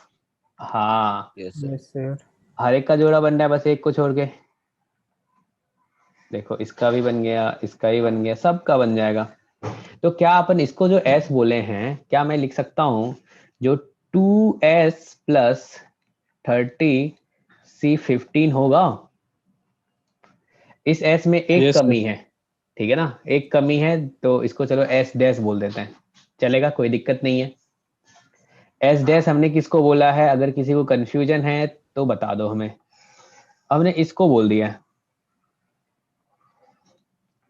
हाँ Yes, sir. sir. हर एक का जोड़ा बन रहा है, बस एक को छोड़ के। देखो इसका भी बन गया, इसका भी बन गया, सबका बन जाएगा। तो क्या अपन इसको जो s बोले हैं, क्या मैं लिख सकता हूँ जो 2s प्लस 30C15 होगा? इस s में एक Yes, कमी sir. है, ठीक है ना, एक कमी है, तो इसको चलो s डैश बोल देते हैं, चलेगा, कोई दिक्कत नहीं है। s डैश हमने किसको बोला है? अगर किसी को कंफ्यूजन है तो बता दो हमें। हमने इसको बोल दिया है,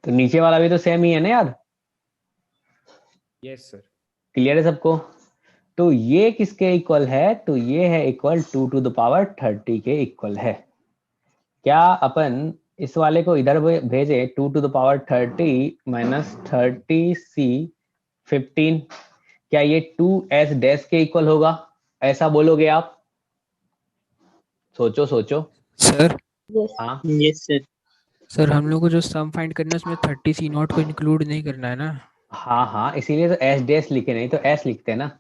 तो नीचे वाला भी तो सेम ही है ना यार? Yes sir. क्लियर है सबको? तो ये किसके इक्वल है? तो ये है इक्वल 2 टू द पावर 30 के इक्वल है। क्या अपन इस वाले को इधर भेजे 2 to the power 30 minus 30C15, क्या ये 2s डैश के इक्वल होगा? ऐसा बोलोगे आप? सोचो सोचो। सर हाँ यस सर। सर हम लोग को जो सम फाइंड करना है उसमें 30C0 को इंक्लूड नहीं करना है ना? हाँ हाँ, इसीलिए तो s डैश लिखे, नहीं तो s लिखते हैं ना।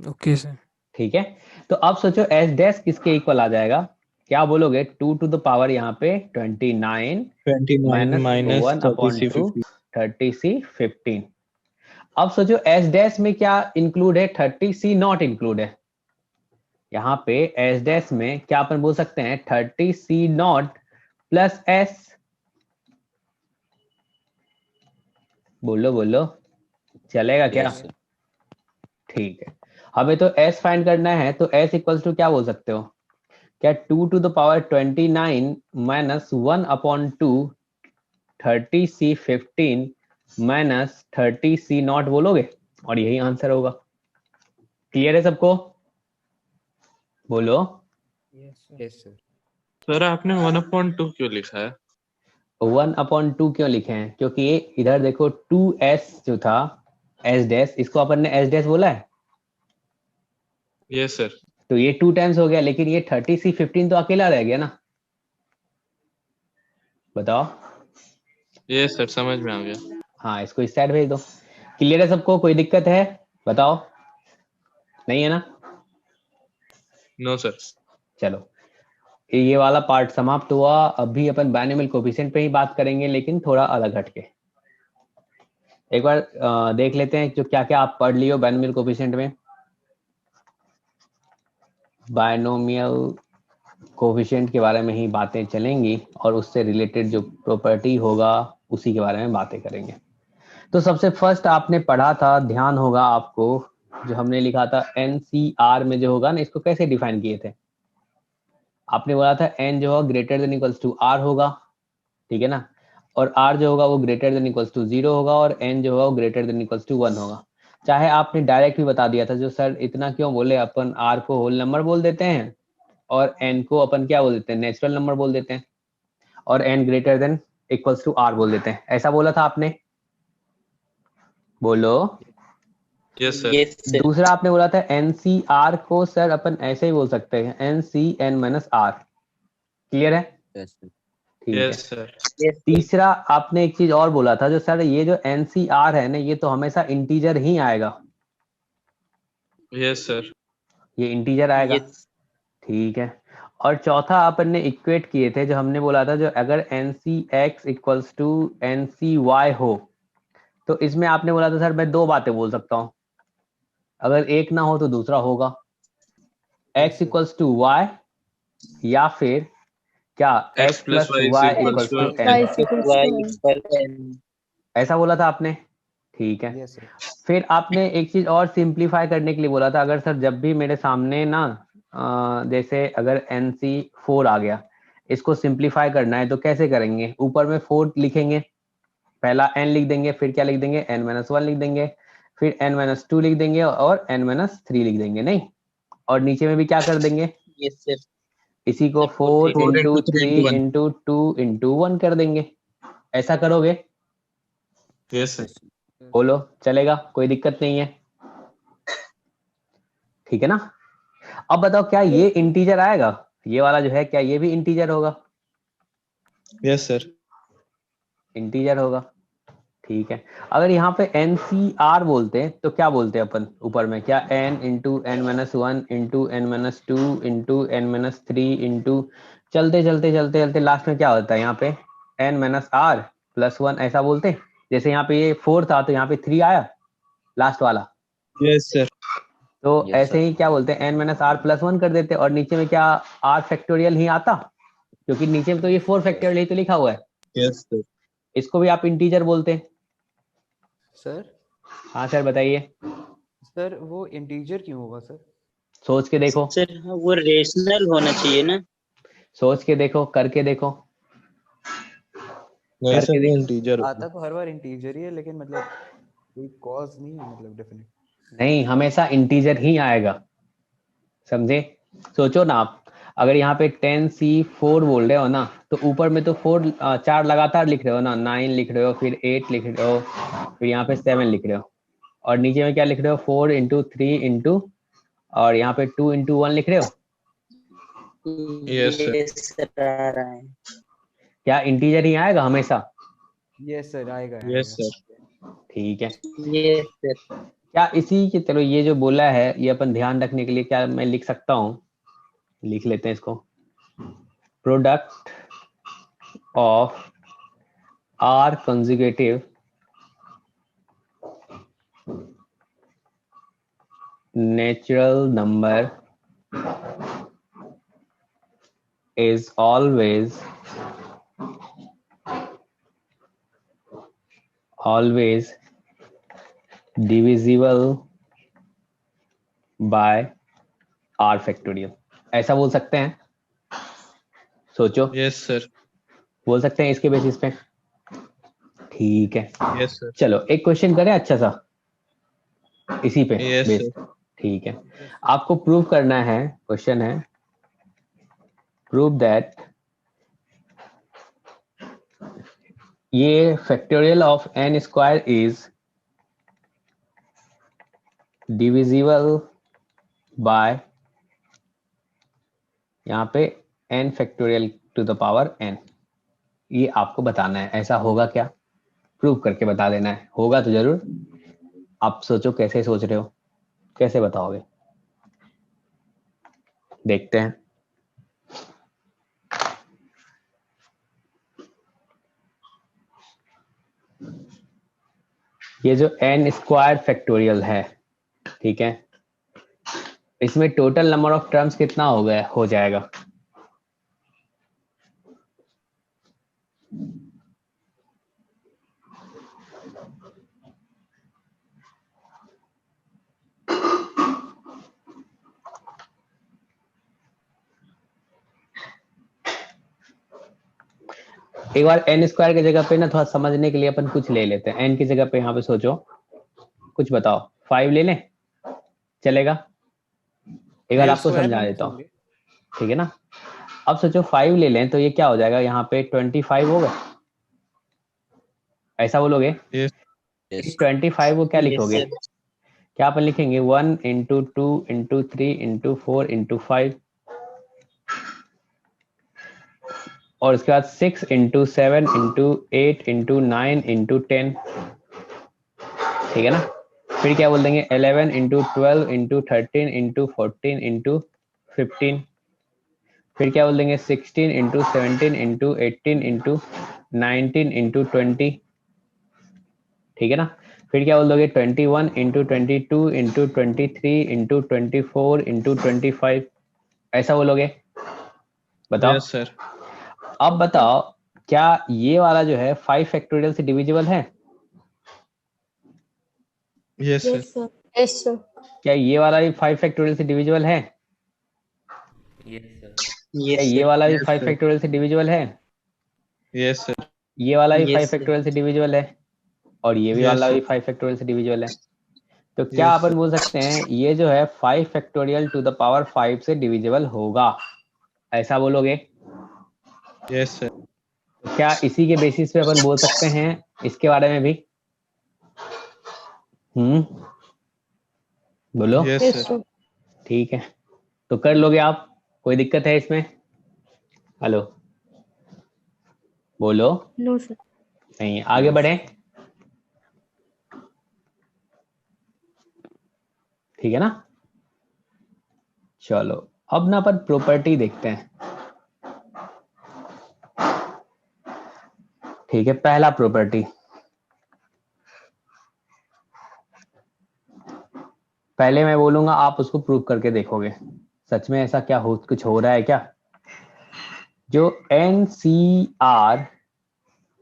Okay sir. ठीक है, तो अब सोचो s डैश किसके इक्वल आ जाएगा? क्या बोलोगे? 2 टू द पावर यहाँ पे 29 29 minus 1/2 30C15. 30C15। अब सोचो s डैश में क्या इंक्लूड है? 30C0 इंक्लूड है। यहाँ पे s डैश में क्या अपन बोल सकते हैं? 30C0 plus s। बोलो बोलो, चलेगा क्या? Yes, sir. ठीक है, हमें तो s फाइंड करना है, तो s इक्वल्स टू क्या बोल सकते हो? क्या 2 to the power 29 minus 1/2 30C15 minus 30C0 बोलोगे और यही आंसर होगा। क्लियर है सबको? बोलो। Yes sir. सर आपने 1/2 क्यों लिखा है? 1/2 क्यों लिखे हैं? क्योंकि ये इधर देखो 2s जो था s डैश, इसको अपन ने s डैश बोला है, यस सर। तो ये 2 टाइम्स हो गया, लेकिन ये 30C15 तो अकेला रह गया ना। बताओ। यस सर, समझ में आ गया। हाँ, इसको इस साइड भेज दो। क्लियर है सबको? कोई दिक्कत है? बताओ। नहीं है ना? No sir. चलो, ये वाला पार्ट समाप्त हुआ। अभी अपन बायनोमियल कोफिशिएंट पे ही बात करेंगे, लेकिन थोड़ा अलग हटके। एक बार देख लेते हैं जो क्या क्या आप पढ़ लियो बायनोमियल कोफिशिएंट में। बायनोमियल कोफिशिएंट के बारे में ही बातें चलेंगी और उससे रिलेटेड जो प्रॉपर्टी होगा उसी के बारे में बातें करेंगे। तो सबसे फर्स्ट आपने पढ़ा था, ध्यान होगा आपको, जो हमने लिखा था NCR में जो होगा ना, इसको कैसे डिफाइन किए थे? आपने बोला था n जो होगा greater than equals to r होगा, ठीक है ना, और r जो होगा वो ग्रेटर देन इक्वल्स टू 0 होगा, और n जो होगा वो ग्रेटर देन इक्वल्स टू 1 होगा। चाहे आपने डायरेक्ट भी बता दिया था, जो सर इतना क्यों बोले, अपन r को होल नंबर बोल देते हैं और n को अपन क्या बोल देते हैं, नेचुरल नंबर बोल देते हैं, और n greater than equals to r बोल देते हैं। ऐसा बोला था आपने? बोलो। Yes sir. Yes sir. दूसरा आपने बोला था NCR को सर अपन ऐसे ही बोल सकते हैं, NCN-R। क्लियर है? यस सर। ठीक है। यस सर। तीसरा आपने एक चीज और बोला था, जो सर ये जो NCR है ना, ये तो हमेशा इंटीजर ही आएगा। Yes sir. ये इंटीजर आएगा। यस। ठीक है। और चौथा अपन ने इक्वेट किए थे, जो हमने बोला था, जो अगर NCX इक्वल्स टू NCY हो, तो इसमें आपने बोला था सर मैं दो बातें बोल सकता हूँ, अगर एक ना हो तो दूसरा होगा, x इक्वल्स टू y, या फिर क्या x x plus plus y is y equals equals to to m. n। y ऐसा बोला था आपने? ठीक है। यस सर। फिर आपने एक चीज और सिंप्लीफाई करने के लिए बोला था, अगर सर जब भी मेरे सामने ना जैसे अगर NC4 आ गया, इसको सिंप्लीफाई करना है तो कैसे करेंगे? ऊपर में 4 लिखेंगे, पहला n लिख देंगे, फिर क्या लिख देंगे, n-1 लिख देंगे, फिर n-2 लिख देंगे और n-3 लिख देंगे, नहीं? और नीचे में भी क्या कर देंगे, यस सर। इसी को 4 4 into into 3 3 into 1. Into 2 into 1 कर देंगे। ऐसा करोगे? Yes sir. बोलो, चलेगा? कोई दिक्कत नहीं है? ठीक है ना? अब बताओ, क्या ये इंटीजर आएगा? ये वाला जो है, क्या ये भी इंटीजर होगा? Yes sir. इंटीजर होगा। ठीक है। अगर यहाँ पे NCR बोलते हैं तो क्या बोलते हैं अपन ऊपर में? क्या n into n-1 into n-2 into n-3 into, चलते चलते चलते चलते लास्ट में क्या होता है यहाँ पे, n-r प्लस 1, ऐसा बोलते हैं। जैसे यहाँ पे ये 4 था तो यहाँ पे 3 आया लास्ट वाला, यस सर। तो Yes, ऐसे sir. ही क्या बोलते हैं, n-r प्लस 1 कर देते, और नीचे में क्या r फैक्टोरियल ही आता, क्योंकि नीचे में तो ये 4 फैक्टोरियल ही तो लिखा हुआ है। यस सर। इसको भी आप इंटीजर बोलते हैं। सर हाँ सर, बताइए। सर वो इंटीजर क्यों होगा सर? सोच के देखो, सर हाँ, वो रेशनल होना चाहिए ना। सोच के देखो, करके देखो। नहीं करके सर, वो देखो। इंटीजर आता तो हर बार इंटीजर ही है, लेकिन मतलब कोई कॉज नहीं है मतलब डेफिनेट। नहीं, हमेशा इंटीजर ही आएगा, समझे? सोचो ना आप, अगर यहाँ पे 10C4 बोल रहे हो ना, तो ऊपर में तो 4 लगातार लिख रहे हो ना, 9 लिख रहे हो, फिर 8 लिख रहे हो, फिर यहाँ पे 7 लिख रहे हो, और नीचे में क्या लिख रहे हो, 4 इंटू 3 इंटू, और यहाँ पे 2 इंटू 1 लिख रहे हो। Yes, sir. यस सर आ रहा है। क्या इंटीजर ही आएगा हमेशा? यस सर आएगा यस आएगा। सर। ठीक है। यस सर। क्या इसी के, चलो ये जो बोला है ये अपन ध्यान रखने के लिए क्या मैं लिख सकता हूँ, लिख लेते हैं इसको, product of R conjugative natural number is always divisible by R factorial। ऐसा बोल सकते हैं? सोचो। Yes sir. बोल सकते हैं इसके बेसिस पे? ठीक है, Yes, sir. चलो एक क्वेश्चन करें अच्छा सा इसी पे Yes, बेस। sir. ठीक है, आपको प्रूव करना है, क्वेश्चन है प्रूव दैट ये factorial of n square is divisible by, यहाँ पे n factorial two the power n। ये आपको बताना है, ऐसा होगा क्या, प्रूव करके बता देना है। होगा तो जरूर, आप सोचो कैसे सोच रहे हो, कैसे बताओगे, देखते हैं। ये जो n स्क्वायर फैक्टोरियल है, ठीक है, इसमें टोटल नंबर ऑफ टर्म्स कितना हो जाएगा? एक बार n स्क्वायर की जगह पे ना थोड़ा समझने के लिए अपन कुछ ले लेते हैं। n की जगह पे यहाँ पे सोचो, कुछ बताओ, 5 ले लें, चलेगा? एक बार आपको समझा देता हूँ, ठीक है ना। अब सोचो 5 ले लें तो ये क्या हो जाएगा, यहाँ पे 25 होगा, ऐसा बोलोगे? Yes. इस 25 को क्या Yes, लिखोगे? sir. क्या अपन लिखेंगे? 1 into 2 into 3 into 4 into 5, और उसके बाद 6 into 7 into 8 into 9 into 10, ठीक है ना। फिर क्या बोल देंगे? 11 into 12 into 13 into 14 into 15, फिर क्या बोल देंगे? 16 into 17 into 18 into 19 into 20, ठीक है ना। फिर क्या बोल दोगे? 21 into 22 into 23 into 24 into 25, ऐसा बोलोगे? बताओ। Yes, sir. अब बताओ, क्या ये वाला जो है 5 फैक्टोरियल से डिविजिबल है? Yes, sir. Yes, sir. Yes, sir. क्या ये वाला भी 5 फैक्टोरियल से डिविजिबल है? Yes, sir. क्या Yes, ये sir. वाला भी Yes, 5 sir. फैक्टोरियल से डिविजिबल है? Yes, sir. ये वाला भी 5 Yes, sir. फैक्टोरियल से डिविजिबल है, और ये भी Yes, वाला sir. भी 5 फैक्टोरियल से डिविजिबल है। तो क्या Yes, अपन sir. बोल सकते हैं ये जो है 5 फैक्टोरियल टू द पावर 5 से डिविजिबल होगा, ऐसा बोलोगे? Yes, sir. तो क्या इसी के बेसिस पे अपन बोल सकते हैं इसके बारे में भी? बोलो। Yes, Yes, sir. sir. ठीक है, तो कर लोगे आप? कोई दिक्कत है इसमें? हेलो, बोलो। No, sir. नहीं, आगे बढ़े, ठीक है ना। चलो अब ना अपन प्रॉपर्टी देखते हैं, ठीक है। पहला प्रॉपर्टी, पहले मैं बोलूंगा, आप उसको प्रूव करके देखोगे सच में ऐसा क्या कुछ हो रहा है क्या। जो NCR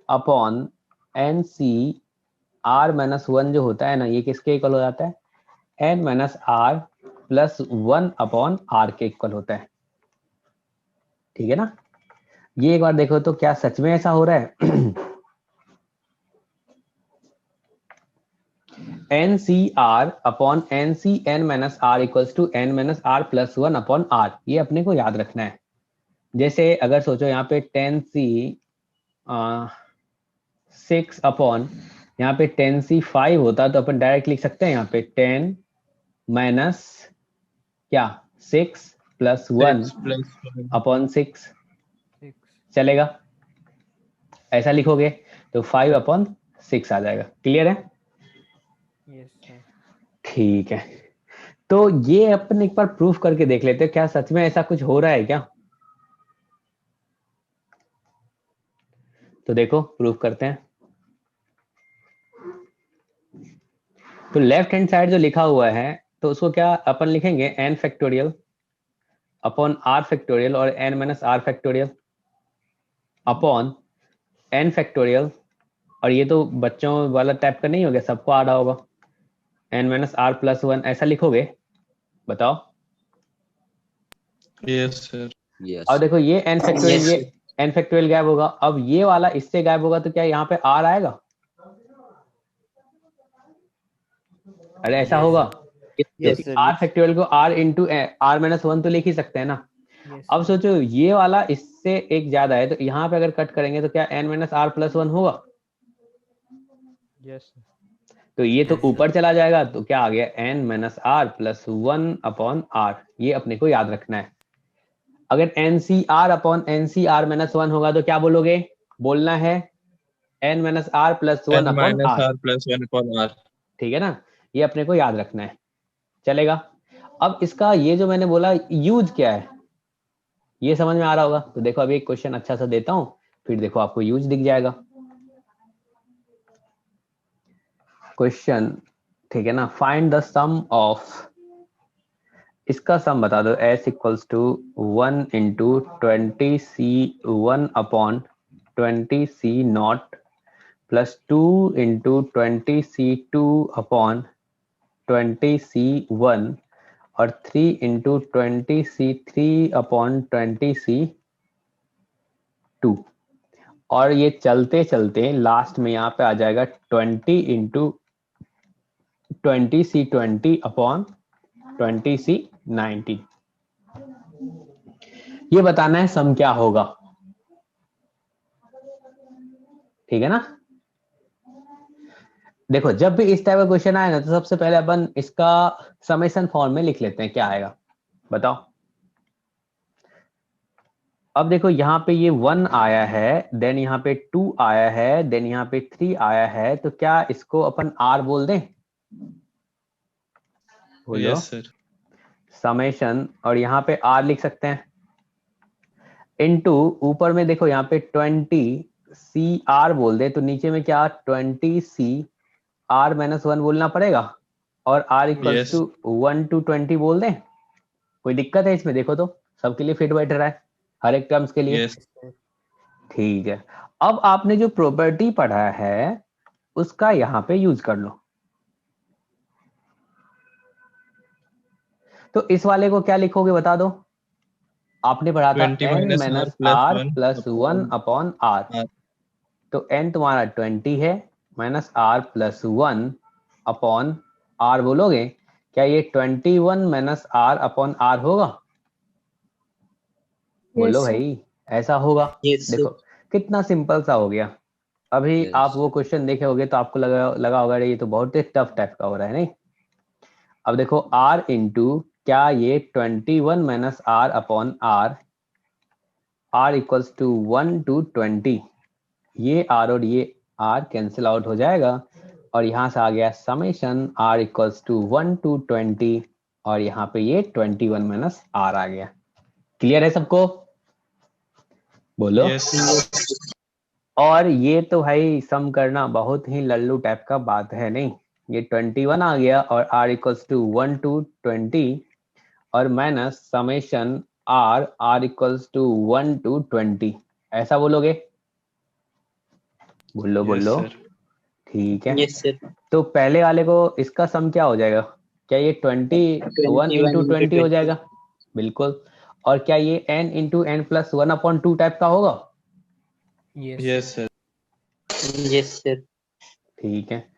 अपॉन NCR माइनस 1 जो होता है ना, ये किसके इक्वल हो जाता है? N minus R plus 1 upon R के इक्वल होता है, ठीक है ना। ये एक बार देखो तो क्या सच में ऐसा हो रहा है? NCR upon NCN minus R equals to N minus R plus 1 upon R, ये अपने को याद रखना है। जैसे अगर सोचो यहाँ पे 10C 6 अपॉन यहाँ पे 10C5 होता तो अपन डायरेक्ट लिख सकते हैं यहाँ पे 10 माइनस क्या 6 प्लस 1 6 plus 1. अपॉन 6, चलेगा? ऐसा लिखोगे तो 5 अपॉन 6 आ जाएगा। क्लियर है? ठीक है, तो ये अपन एक बार प्रूफ करके देख लेते हैं, क्या सच में ऐसा कुछ हो रहा है क्या। तो देखो प्रूफ करते हैं। तो लेफ्ट हैंड साइड जो लिखा हुआ है तो उसको क्या अपन लिखेंगे? n factorial upon r factorial और n minus r factorial upon n factorial, और ये तो बच्चों वाला टाइप का नहीं हो गया, सबको आ रहा होगा, n माइनस r प्लस 1, ऐसा लिखोगे? बताओ। Yes, sir. Yes. और देखो ये n फैक्टोरियल, Yes, ये n फैक्टोरियल गायब होगा। अब ये वाला इससे गायब होगा तो क्या यहाँ पे r आएगा? अरे ऐसा Yes, होगा, sir. क्योंकि sir, आर yes. फैक्टोरियल को r into r minus one तो लिख ही सकते हैं ना। Yes, अब sir. सोचो ये वाला इससे एक ज्यादा है, तो यहाँ पे अगर कट करेंगे तो क्या n minus r plus one होगा? Yes, sir. तो ये तो Yes, sir. ऊपर चला जाएगा, तो क्या आ गया n minus r plus one upon r. ये अपने को याद रखना है। अगर n C r upon n C r minus one होगा तो क्या बोलोगे? बोलना है n minus r plus one n अपॉन minus r. r plus 1 upon r. ठीक है ना, ये अपने को याद रखना है। चलेगा। अब इसका ये जो मैंने बोला यूज क्या है, ये समझ में आ रहा होगा। तो देखो अभी एक क्वेश्चन अच्छा सा देता हूं, फिर देखो आपको यूज दिख जाएगा क्वेश्चन। ठीक है ना, फाइंड द सम ऑफ, इसका सम बता दो, s equals to 1 into 20c1 upon 20c0 plus 2 into 20c2 upon 20c1 और 3 इंटू 20c3 अपॉन 20c2। और ये चलते चलते लास्ट में यहाँ पे आ जाएगा 20 इंटू 20c20 अपॉन 20c19। ये बताना है सम क्या होगा। ठीक है ना। देखो जब भी इस टाइप का क्वेश्चन आए ना, तो सबसे पहले अपन इसका समेशन फॉर्म में लिख लेते हैं, क्या आएगा बताओ। अब देखो यहाँ पे ये 1 आया है, देन यहाँ पे 2 आया है, देन यहाँ पे 3 आया है, तो क्या इसको अपन r बोल दें? बोलो Yes, sir. समेशन, और यहाँ पे r लिख सकते हैं, इनटू ऊपर में देखो यहाँ पे 20c r बोल दे, तो नीचे में क्या 20c r माइनस वन बोलना पड़ेगा, और r equals Yes. To 1 to 20 बोल दें। कोई दिक्कत है इसमें? देखो तो सबके लिए फिट बैठ रहा है, हर एक टर्म्स के लिए। Yes. ठीक है। अब आपने जो प्रॉपर्टी पढ़ा है उसका यहाँ पे यूज कर लो। तो इस वाले को क्या लिखोगे बता दो। आपने पढ़ा था 20 n minus r minus plus r 1 plus one upon upon r. r. तो n तुम्हारा 20 है, minus r plus one upon r बोलोगे, क्या ये 21 माइनस आर अपॉन आर होगा? बोलो Yes, sir. भाई, ऐसा होगा। Yes, sir. देखो कितना सिंपल सा हो गया। अभी Yes. आप वो क्वेश्चन देखे होगे तो आपको लगा होगा ये तो बहुत ही टफ टाइप का हो रहा है, नहीं? अब देखो r इंटू क्या ये 21 minus r upon r, r equals to 1 to 20, ये r और ये r कैंसिल आउट हो जाएगा, और यहाँ से आ गया summation r equals to 1 to 20, और यहाँ पे ये 21 माइनस r आ गया। क्लियर है सबको? बोलो। Yes. और ये तो भाई सम करना बहुत ही लल्लू टाइप का बात है, नहीं? ये 21 आ गया और r इक्वल्स टू 1 to 20, और minus summation r equals to 1 to 20, ऐसा बोलोगे? बोलो Yes, बोलो। sir. ठीक है। Yes, sir. तो पहले वाले को इसका सम क्या हो जाएगा? क्या ये 21 इंटू 20 हो जाएगा? बिल्कुल। और क्या ये n into n plus one upon two type का होगा? Yes. Yes, sir. Yes, sir. ठीक है।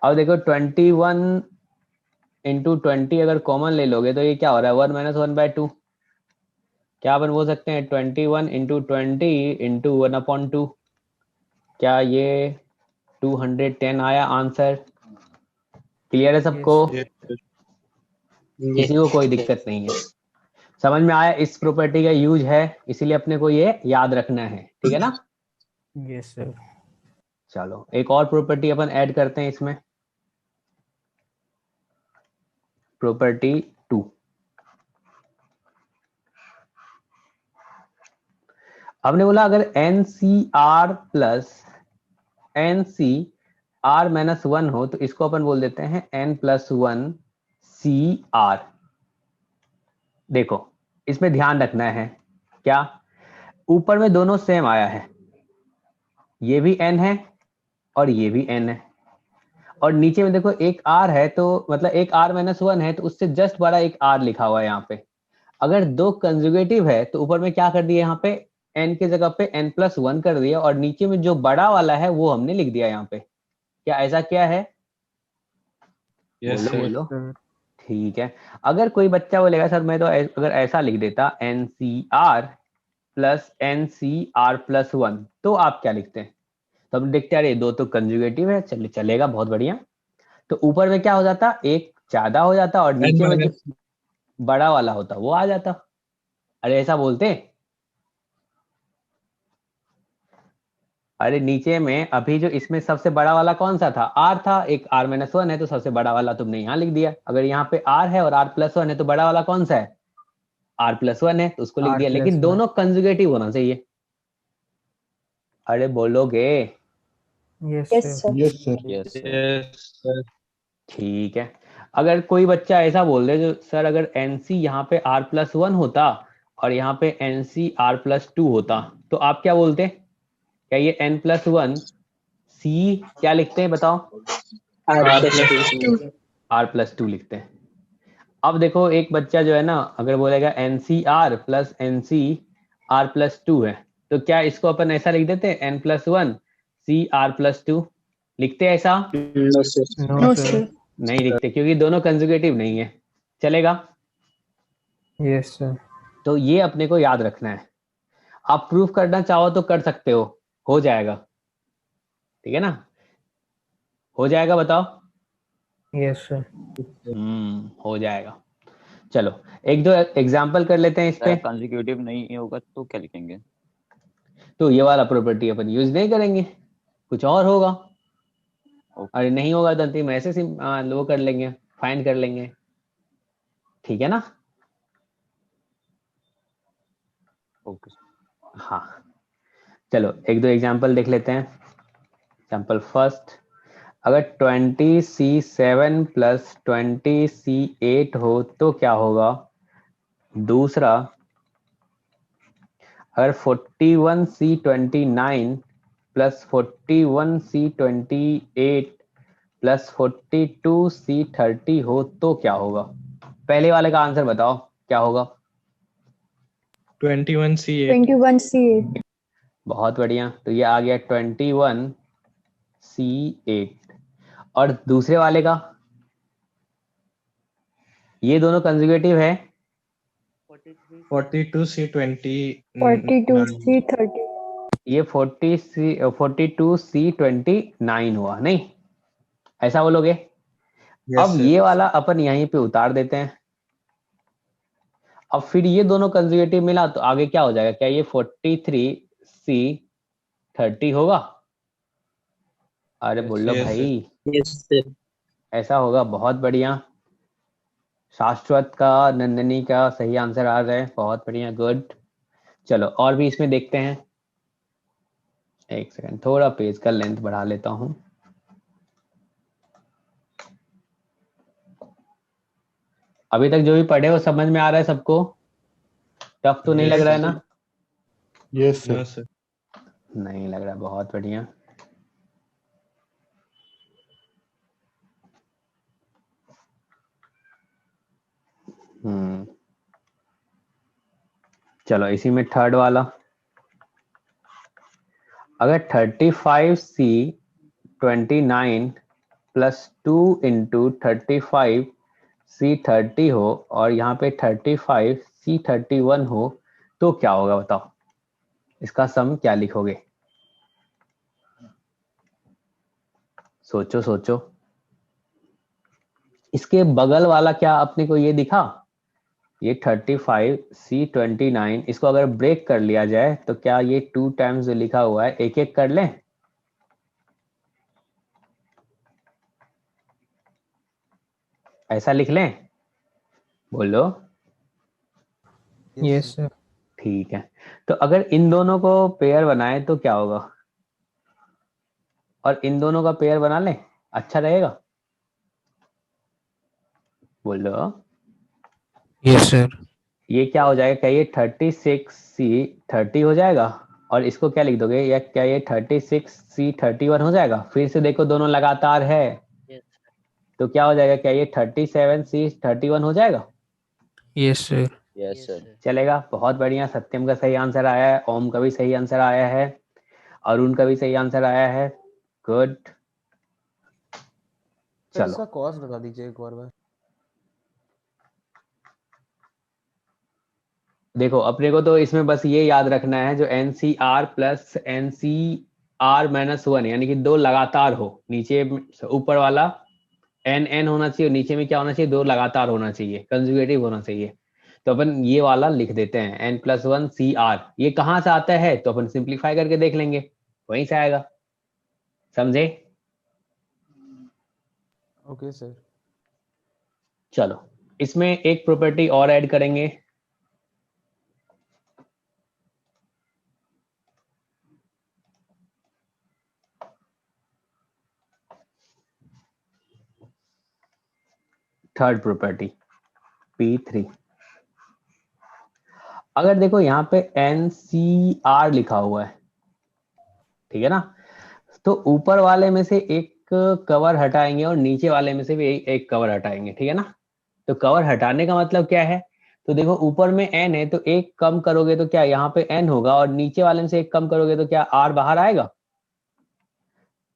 अब देखो 21 इंटू 20 अगर कॉमन ले लोगे तो ये क्या हो रहा है, 1 माइनस वन बाय टू। क्या अपन बोल सकते हैं 21 into 20 into one upon two, क्या ये 210 आया आंसर? क्लियर है सबको? Yes, sir. किसी को कोई दिक्कत नहीं है? समझ में आया? इस प्रॉपर्टी का यूज है, इसीलिए अपने को ये याद रखना है। ठीक है ना। Yes, sir. चलो एक और प्रॉपर्टी अपन ऐड करते हैं इसमें, प्रॉपर्टी 2। हमने बोला अगर n C r plus n C r minus one हो तो इसको अपन बोल देते हैं n plus one C r. देखो इसमें ध्यान रखना है, क्या ऊपर में दोनों सेम आया है, ये भी n है और ये भी n है, और नीचे में देखो एक r है, तो मतलब एक r माइनस वन है, तो उससे जस्ट बड़ा एक r लिखा हुआ है यहाँ पे। अगर दो कंजुगेटिव है तो ऊपर में क्या कर दिया, यहाँ पे n की जगह पे n प्लस वन कर दिया, और नीचे में जो बड़ा वाला है वो हमने लिख दिया यहाँ पे। क्या ऐसा क्या है? यस बोलो सर बोलो। सर ठीक है, अगर कोई बच्चा बोलेगा सर मैं तो अगर ऐसा लिख देता NCR प्लस NCR प्लस 1, तो आप क्या लिखते हैं? तो हम देखते हैं, अरे दो तो कंजुगेटिव है, चलेगा, बहुत बढ़िया। तो ऊपर में क्या हो जाता, एक ज्यादा हो जाता और एन नीचे में जो माइनस बड़ा वाला होता वो आ जाता। अरे ऐसा बोलते, अरे नीचे में अभी जो इसमें सबसे बड़ा वाला कौन सा था, R था, एक R-1 है, तो सबसे बड़ा वाला तुमने यहाँ लिख दिया। अगर यहाँ पे R है और R+1 है तो बड़ा वाला कौन सा है, R+1 है, तो उसको लिख दिया। लेकिन R+1 दोनों कंजुगेटिव होना चाहिए। अरे बोलोगे? Yes yes sir sir yes sir yes sir. Yes sir ठीक है, अगर कोई बच्चा ऐसा बोल दे जो सर अगर NC यहाँ पे R+1 होता और यहाँ पे NC R+2 होता, तो आप क्या बोलते? क्या ये N+1 C क्या लिखते हैं बताओ? टू R+2 लिखते हैं। अब देखो एक बच्चा जो है ना, अगर बोलेगा NCR प्लस NCR+2 है, तो क्या इसको अपन ऐसा लिख देते हैं N+1 CR+2 लिखते हैं ऐसा? No sir. No no sir sir नहीं लिखते, क्योंकि दोनों कंजुगेटिव नहीं है। चलेगा? यस सर तो ये अपने को याद रखना है। आप प्रूफ करना चाहो तो कर सकते हो जाएगा, ठीक है ना? हो जाएगा, बताओ। यस सर हो जाएगा। चलो एक दो एग्जाम्पल कर लेते हैं इस पे। सर कंसेक्यूटिव नहीं होगा तो क्या लिखेंगे? तो ये वाला प्रॉपर्टी अपन यूज नहीं करेंगे, कुछ और होगा। ओके अरे नहीं होगा तो अंतिम ऐसे लो कर लेंगे, फाइंड कर लेंगे, ठीक है ना? ओके हाँ, चलो एक दो एग्जाम्पल देख लेते हैं। एग्जाम्पल फर्स्ट, अगर 20C7 प्लस 20C8 हो तो क्या होगा? दूसरा, अगर 41C29 plus 41C28 plus 42C30 हो तो क्या होगा? पहले वाले का आंसर बताओ क्या होगा? 21C8 21C8 बहुत बढ़िया, तो ये आ गया 21C8। और दूसरे वाले का, ये दोनों कंजुगेटिव है। 42C29 42C30 ये 42C29 हुआ नहीं, ऐसा बोलोगे? यस अब सर ये वाला अपन यहीं पे उतार देते हैं। अब फिर ये दोनों कंजुगेटिव मिला तो आगे क्या हो जाएगा? क्या ये 43C30 होगा? अरे बोलो यस भाई, यस सर। ऐसा होगा। बहुत बढ़िया, शाश्वत का, नंदनी का सही आंसर आ रहा है, बहुत बढ़िया, गुड। चलो और भी इसमें देखते हैं। एक सेकंड, थोड़ा पेज का लेंथ बढ़ा लेता हूं। अभी तक जो भी पढ़े वो समझ में आ रहा है सबको? टफ तो नहीं लग रहा है ना? यस नो सर सर नहीं लग रहा, बहुत बढ़िया। चलो इसी में थर्ड वाला, अगर 35C29 प्लस 2 इंटू 35C30 हो और यहाँ पे 35C31 हो तो क्या होगा बताओ? इसका सम क्या लिखोगे? सोचो सोचो। इसके बगल वाला क्या अपने को ये दिखा? ये 35C29, इसको अगर ब्रेक कर लिया जाए तो क्या ये 2 टाइम्स जो लिखा हुआ है एक एक कर लें? ऐसा लिख लें? बोलो। यस सर ठीक है, तो अगर इन दोनों को पेयर बनाए तो क्या होगा? और इन दोनों का पेयर बना लें, अच्छा रहेगा? बोलो। यस सर ये क्या हो जाएगा? क्या ये 36C30 हो जाएगा? और इसको क्या लिख दोगे? या क्या ये 36C31 हो जाएगा? फिर से देखो, दोनों लगातार है, यस तो क्या हो जाएगा? क्या ये 37C31 हो जाएगा? Yes sir yes sir. चलेगा, बहुत बढ़िया। सत्यम का सही आंसर आया है, ओम का भी सही आंसर आया है, अरुण का भी सही आंसर आया है, गुड। सर चलो इसका कॉस्ट बता दीजिए एक और बार। देखो, अपने को तो इसमें बस ये याद रखना है जो NCR प्लस NCR माइनस 1 यानी कि दो लगातार हो, नीचे ऊपर वाला NN होना चाहिए और नीचे में क्या होना चाहिए, दो लगातार होना चाहिए, कंजुगेटिव होना चाहिए। तो अपन ये वाला लिख देते हैं N+1 CR। ये कहाँ से आता है तो अपन सिंप्लीफाई करके देख लेंगे, वहीं से आएगा। समझे? Okay sir. चलो इसमें एक प्रॉपर्टी और ऐड करेंगे। Third property P3। अगर देखो यहाँ पे NCR लिखा हुआ है, ठीक है ना, तो ऊपर वाले में से एक कवर हटाएंगे और नीचे वाले में से भी एक कवर हटाएंगे, ठीक है ना। तो कवर हटाने का मतलब क्या है, तो देखो ऊपर में n है तो एक कम करोगे तो क्या यहाँ पे n होगा, और नीचे वाले में से एक कम करोगे तो क्या r बाहर आएगा।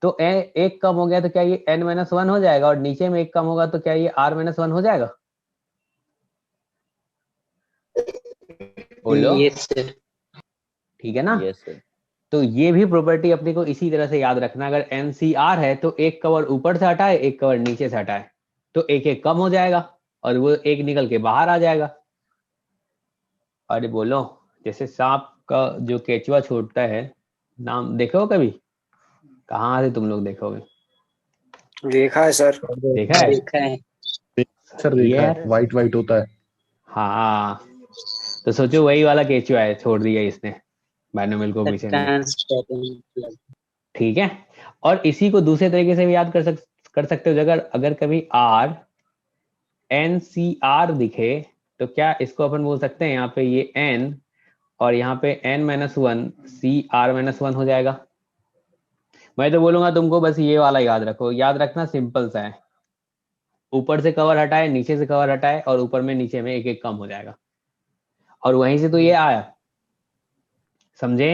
तो एक कम हो गया तो क्या ये n-1 हो जाएगा, और नीचे में एक कम होगा तो क्या ये r-1 हो जाएगा। बोलो। Yes sir. ठीक है ना। Yes sir. तो ये भी प्रॉपर्टी अपने को इसी तरह से याद रखना, अगर NCR है तो एक कवर ऊपर से हटाए एक कवर नीचे से हटाए तो एक एक कम हो जाएगा और वो एक निकल के बाहर आ जाएगा। अरे बोलो, जैसे सांप का जो केचुआ छोड़ता है, नाम देखे हो कभी, कहाँ से तुम लोग देखोगे, देखा है सर। देखा है? देखा है। सर ये देखा है। है, वाइट वाइट होता है। हाँ, तो सोचो वही वाला केचुआ है, छोड़ दिया इसने बाइनोमियल कोएफिशिएंट में। ट्रांसपेरेंट। ठीक है। और इसी को दूसरे तरीके से भी याद कर सकते हो, अगर अगर कभी R NCR दिखे तो क्या इसको अपन बोल सकते हैं यहाँ पे ये N और यहाँ पे N-1 CR-1 हो जाएगा। मैं तो बोलूंगा तुमको बस ये वाला याद रखो, याद रखना सिंपल सा है, ऊपर से कवर हटाए नीचे से कवर हटाए और ऊपर में नीचे में एक एक कम हो जाएगा, और वहीं से तो ये आया। समझे?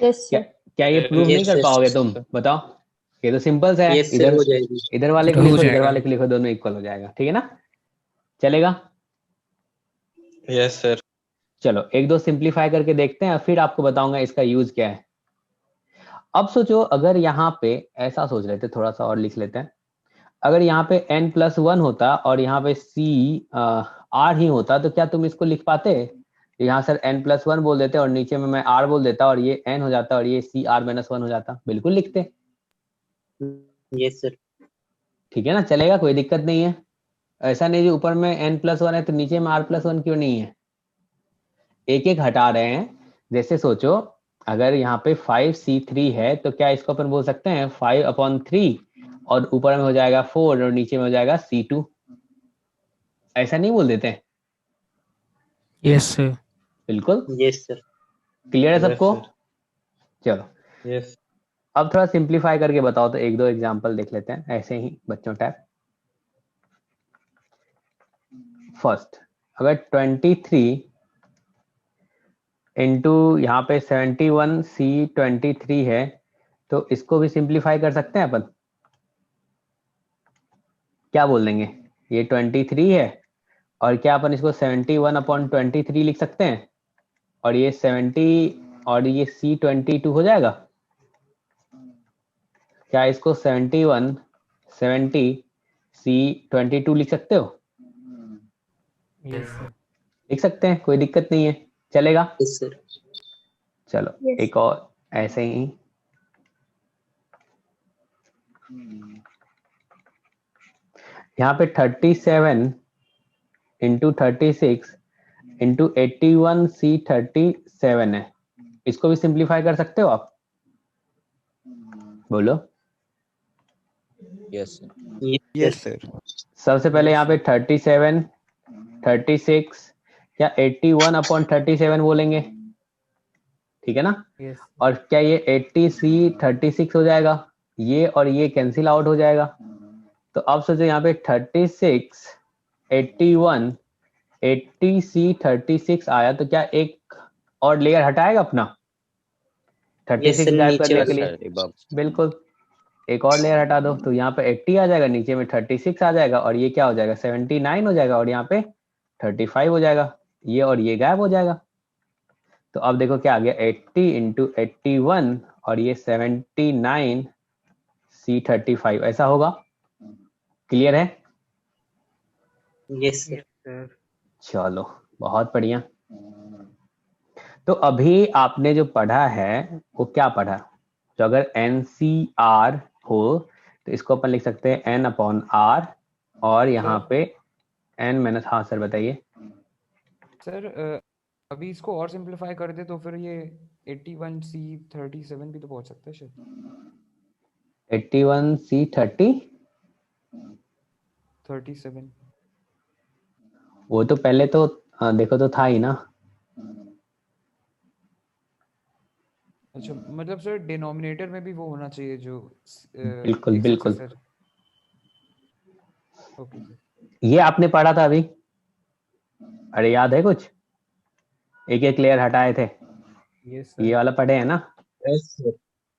यस क्या सर। क्या ये प्रूव नहीं कर पाओगे तुम, बताओ? ये तो सिंपल सा है, यस सर इधर हो जाएगी। इधर वाले को हो लिखो इधर जाएगा। वाले को लिखो, दोनों इक्वल हो जाएगा। ठीक है ना, चलेगा? Yes sir. चलो एक दो सिंप्लीफाई करके देखते हैं, फिर आपको बताऊंगा इसका यूज क्या है। अब सोचो अगर यहाँ पे ऐसा सोच लेते, थोड़ा सा और लिख लेते हैं, अगर यहाँ पे N+1 होता और यहाँ पे R ही होता तो क्या तुम इसको लिख पाते? यहाँ सर N+1 बोल देते और नीचे में मैं R बोल देता और ये N हो जाता और ये CR-1 हो जाता, बिल्कुल लिखते। Yes sir. ठीक है ना, चलेगा, कोई दिक्कत नहीं है। ऐसा नहीं जो ऊपर में N+1 है तो नीचे में R+1 क्यों नहीं है, एक एक हटा रहे हैं। जैसे सोचो अगर यहाँ पे 5C3 है तो क्या इसको अपन बोल सकते हैं 5/3 और ऊपर में हो जाएगा 4 और नीचे में हो जाएगा C2, ऐसा नहीं बोल देते? Yes sir. बिल्कुल यस सर। क्लियर है सबको? Yes, चलो यस। अब थोड़ा सिंप्लीफाई करके बताओ, तो एक दो एग्जांपल देख लेते हैं ऐसे ही बच्चों टाइप। फर्स्ट, अगर 23 इंटू यहाँ पे 71C23 है तो इसको भी सिंप्लीफाई कर सकते हैं अपन। क्या बोल देंगे, ये 23 है और क्या अपन इसको 71/23 लिख सकते हैं, और ये 70 और ये C22 हो जाएगा। क्या इसको 71 70 C22 लिख सकते हो? Yes sir. लिख सकते हैं, कोई दिक्कत नहीं है, चलेगा? Yes sir. चलो Yes. एक और ऐसे ही, यहाँ पे 37 इंटू 36 इंटू 81C37 है, इसको भी सिंप्लीफाई कर सकते हो आप? बोलो। Yes sir. Yes sir. सबसे पहले यहाँ पे 37 36 या 81/37 बोलेंगे, ठीक है ना। यस। और क्या ये 80C36 हो जाएगा, ये और ये कैंसिल आउट हो जाएगा। तो अब सोचो यहाँ पे 36 81 80C36 आया तो क्या एक और लेयर हटाएगा अपना 36 sir, गायब नीचे करने के यस लिए? सर, एक बार बिल्कुल। एक और लेयर हटा दो तो यहाँ पे 80 आ जाएगा, नीचे में 36 आ जाएगा, और ये क्या हो जाएगा 79 हो जाएगा, और यहाँ पे 35 हो जाएगा, ये और ये गायब हो जाएगा। तो अब देखो क्या आ गया 80 इंटू 81 और ये 79 C35 ऐसा होगा। क्लियर है? यस सर। चलो बहुत बढ़िया। तो अभी आपने जो पढ़ा है वो क्या पढ़ा? तो अगर NCR हो तो इसको अपन लिख सकते हैं N/R और यहाँ पे N माइनस, हाँ सर बताइए। सर अभी इसको और सिंपलीफाई कर दे तो फिर ये 81C37 भी तो पहुंच सकता है शायद। 81C37 वो तो पहले तो देखो तो था ही ना। अच्छा मतलब सर डिनोमिनेटर में भी वो होना चाहिए जो बिल्कुल बिल्कुल। सर ओके ये आपने पढ़ा था अभी? अरे याद है कुछ? एक एक लेयर हटाए थे, ये वाला पढ़े हैं ना? Yes sir.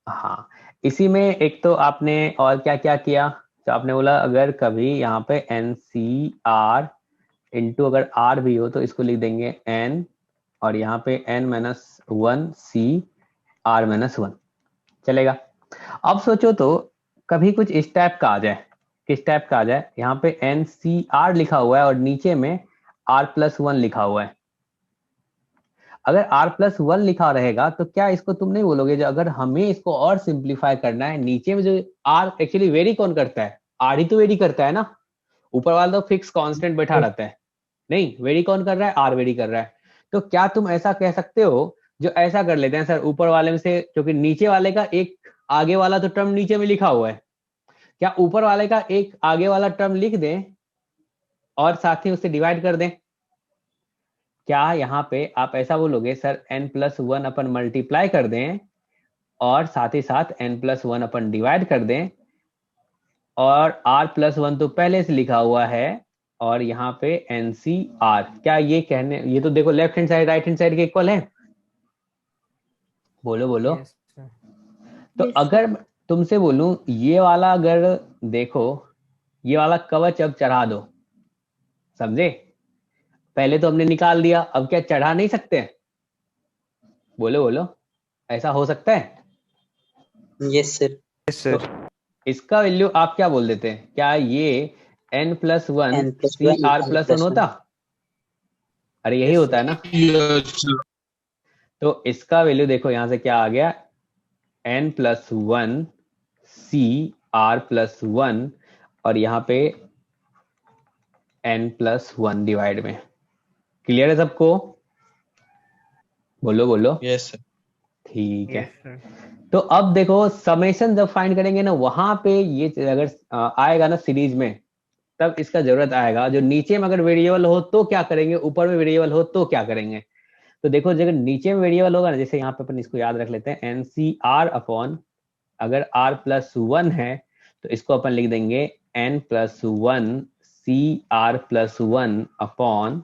हाँ, इसी में एक तो आपने और क्या क्या किया? तो आपने बोला अगर कभी यहाँ पे NCR इंटू अगर R भी हो तो इसको लिख देंगे N और यहाँ पे N-1C चलेगा। अब सोचो तो कभी कुछ इस टाइप का आ जाए, किस टाइप का आ जाए, यहाँ पे NCR लिखा हुआ है और नीचे में R+1 लिखा हुआ है। अगर R+1 लिखा रहेगा तो क्या इसको तुम नहीं बोलोगे जो अगर हमें इसको और सिंप्लीफाई करना है, नीचे में जो R एक्चुअली वेरी कौन करता है? R ही तो वेरी करता है ना, ऊपर वाला तो फिक्स कांस्टेंट बैठा रहता है। नहीं, वेरी कौन कर रहा है? R वेरी कर रहा है। तो क्या तुम ऐसा कह सकते हो जो ऐसा कर लेते हैं सर, ऊपर वाले में से, क्योंकि नीचे वाले का एक आगे वाला तो टर्म नीचे में लिखा हुआ है, क्या ऊपर वाले का एक आगे वाला टर्म लिख दें और साथ ही उससे डिवाइड कर दें? क्या यहाँ पे आप ऐसा बोलोगे सर N+1 अपन मल्टीप्लाई कर दें और साथ ही साथ N+1 अपन डिवाइड कर दें और R+1 तो पहले से लिखा हुआ है और यहाँ पे NCR, क्या ये कहने, ये तो देखो left hand side right hand side के इक्वल है? बोलो बोलो। तो अगर तुमसे बोलूं ये वाला अगर देखो, ये वाला कवच अब चढ़ा दो, समझे? पहले तो हमने निकाल दिया, अब क्या चढ़ा नहीं सकते? बोलो बोलो, ऐसा हो सकता है? यस सर। Yes sir. तो इसका वैल्यू आप क्या बोल देते हैं? क्या ये N+1 CR+1 होता? अरे यही होता है ना। तो इसका वैल्यू देखो यहां से क्या आ गया, N+1 CR+1 और यहाँ पे N+1 डिवाइड में। क्लियर है सबको? बोलो बोलो। Yes sir. ठीक है। तो अब देखो समेशन जब फाइंड करेंगे ना, वहां पे ये अगर आएगा ना सीरीज में, तब इसका जरूरत आएगा। जो नीचे में अगर वेरिएबल हो तो क्या करेंगे, ऊपर में वेरिएबल हो तो क्या करेंगे? तो देखो अगर नीचे में वेरिएबल होगा ना, जैसे यहाँ पे अपन इसको याद रख लेते हैं, NCR अपॉन अगर R+1 है तो इसको अपन लिख देंगे N+1 CR+1 upon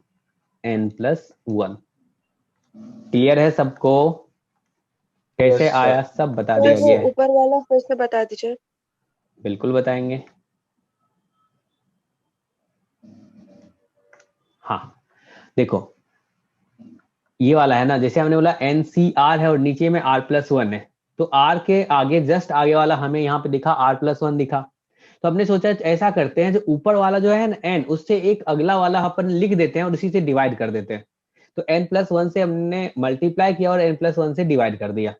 N+1। Clear है सबको? कैसे आया सब बता दिया गया है। ऊपर वाला फिर से बता दीजिए। बिल्कुल बताएंगे। हाँ देखो ये वाला है ना, जैसे हमने बोला NCR है और नीचे में R+1 है, तो R के आगे जस्ट आगे वाला हमें यहाँ पे दिखा R+1 दिखा, तो हमने सोचा ऐसा करते हैं जो ऊपर वाला जो है ना N, उससे एक अगला वाला अपन लिख देते हैं और उसी से डिवाइड कर देते हैं। तो N+1 से हमने मल्टीप्लाई किया और N+1 से डिवाइड कर दिया।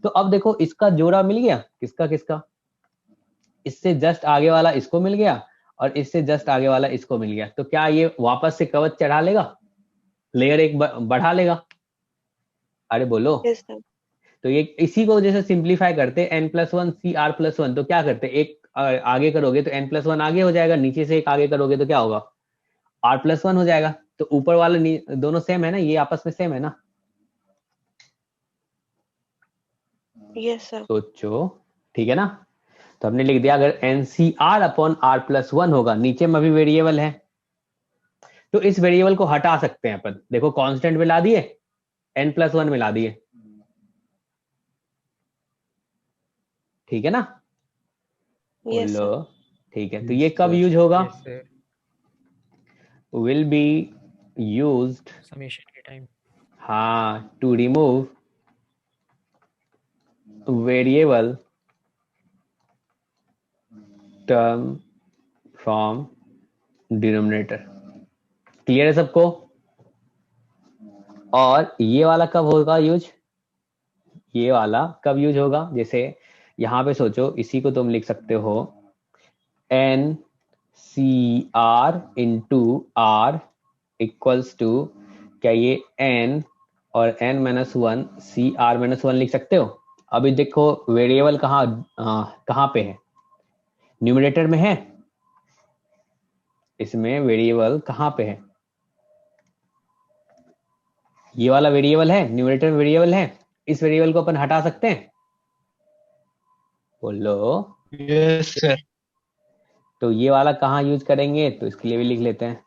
तो अब देखो इसका जोड़ा मिल गया, किसका किसका, इससे जस्ट आगे वाला इसको मिल गया और इससे जस्ट आगे वाला इसको मिल गया। तो क्या ये वापस से कवच चढ़ा लेगा, लेयर एक बढ़ा लेगा? अरे बोलो। yes, तो ये इसी को जैसे सिंप्लीफाई करते N+1 CR+1, तो क्या करते, एक आगे करोगे तो N+1 आगे हो जाएगा, नीचे से एक आगे करोगे तो क्या होगा, R+1 हो जाएगा। तो ऊपर वाले दोनों सेम है ना, ये आपस में सेम है ना? yes, sir. सोचो, ठीक है ना? तो हमने लिख दिया अगर NCR अपॉन R+1 होगा, नीचे में भी वेरिएबल है तो इस वेरिएबल को हटा सकते हैं अपन। देखो कांस्टेंट में ला दिए, N+1 में ला दिए, ठीक है ना? Yes, बोलो sir. ठीक है, तो ये कब यूज होगा? Yes sir, will be used summation के टाइम। हाँ to remove variable term from denominator. Clear है सबको? और ये वाला कब होगा यूज? ये वाला कब यूज होगा? जैसे यहां पे सोचो, इसी को तुम लिख सकते हो n C r into r equals to, क्या ये n और n minus one C r minus one लिख सकते हो? अभी देखो वेरिएबल कहाँ पे है? न्यूमरेटर में है? इसमें वेरिएबल कहाँ पे है? ये वाला वेरिएबल है, न्यूमरेटर में वेरिएबल है। इस वेरिएबल को अपन हटा सकते हैं? बोलो। Yes, sir. तो ये वाला कहाँ यूज करेंगे? तो इसके लिए भी लिख लेते हैं,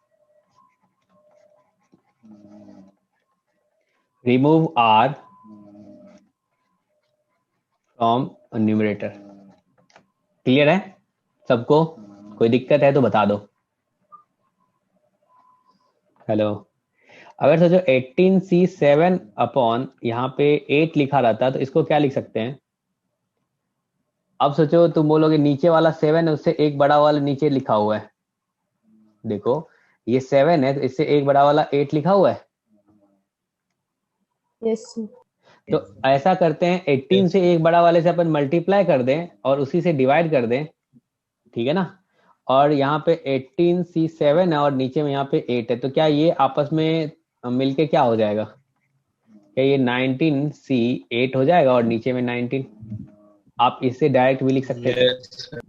remove r from numerator. Clear है सबको? कोई दिक्कत है तो बता दो। हेलो, अगर सोचो 18C7 अपॉन यहाँ पे 8 लिखा रहता तो इसको क्या लिख सकते हैं? अब सोचो तुम बोलोगे नीचे वाला 7 है, उससे एक बड़ा वाला नीचे लिखा हुआ है। देखो ये 7 है तो इससे एक बड़ा वाला 8 लिखा हुआ है। Yes, sir. तो ऐसा करते हैं 18 से एक बड़ा वाले से अपन मल्टीप्लाई कर दें और उसी से डिवाइड कर दें, ठीक है ना? और यहाँ पे 18C7 है और नीचे में यहाँ पे 8 है, तो क्या ये आपस में मिलके क्या हो जाएगा? क्या ये 19C8 हो जाएगा और नीचे में 19? आप इससे डायरेक्ट भी लिख सकते हैं। Yes, sir.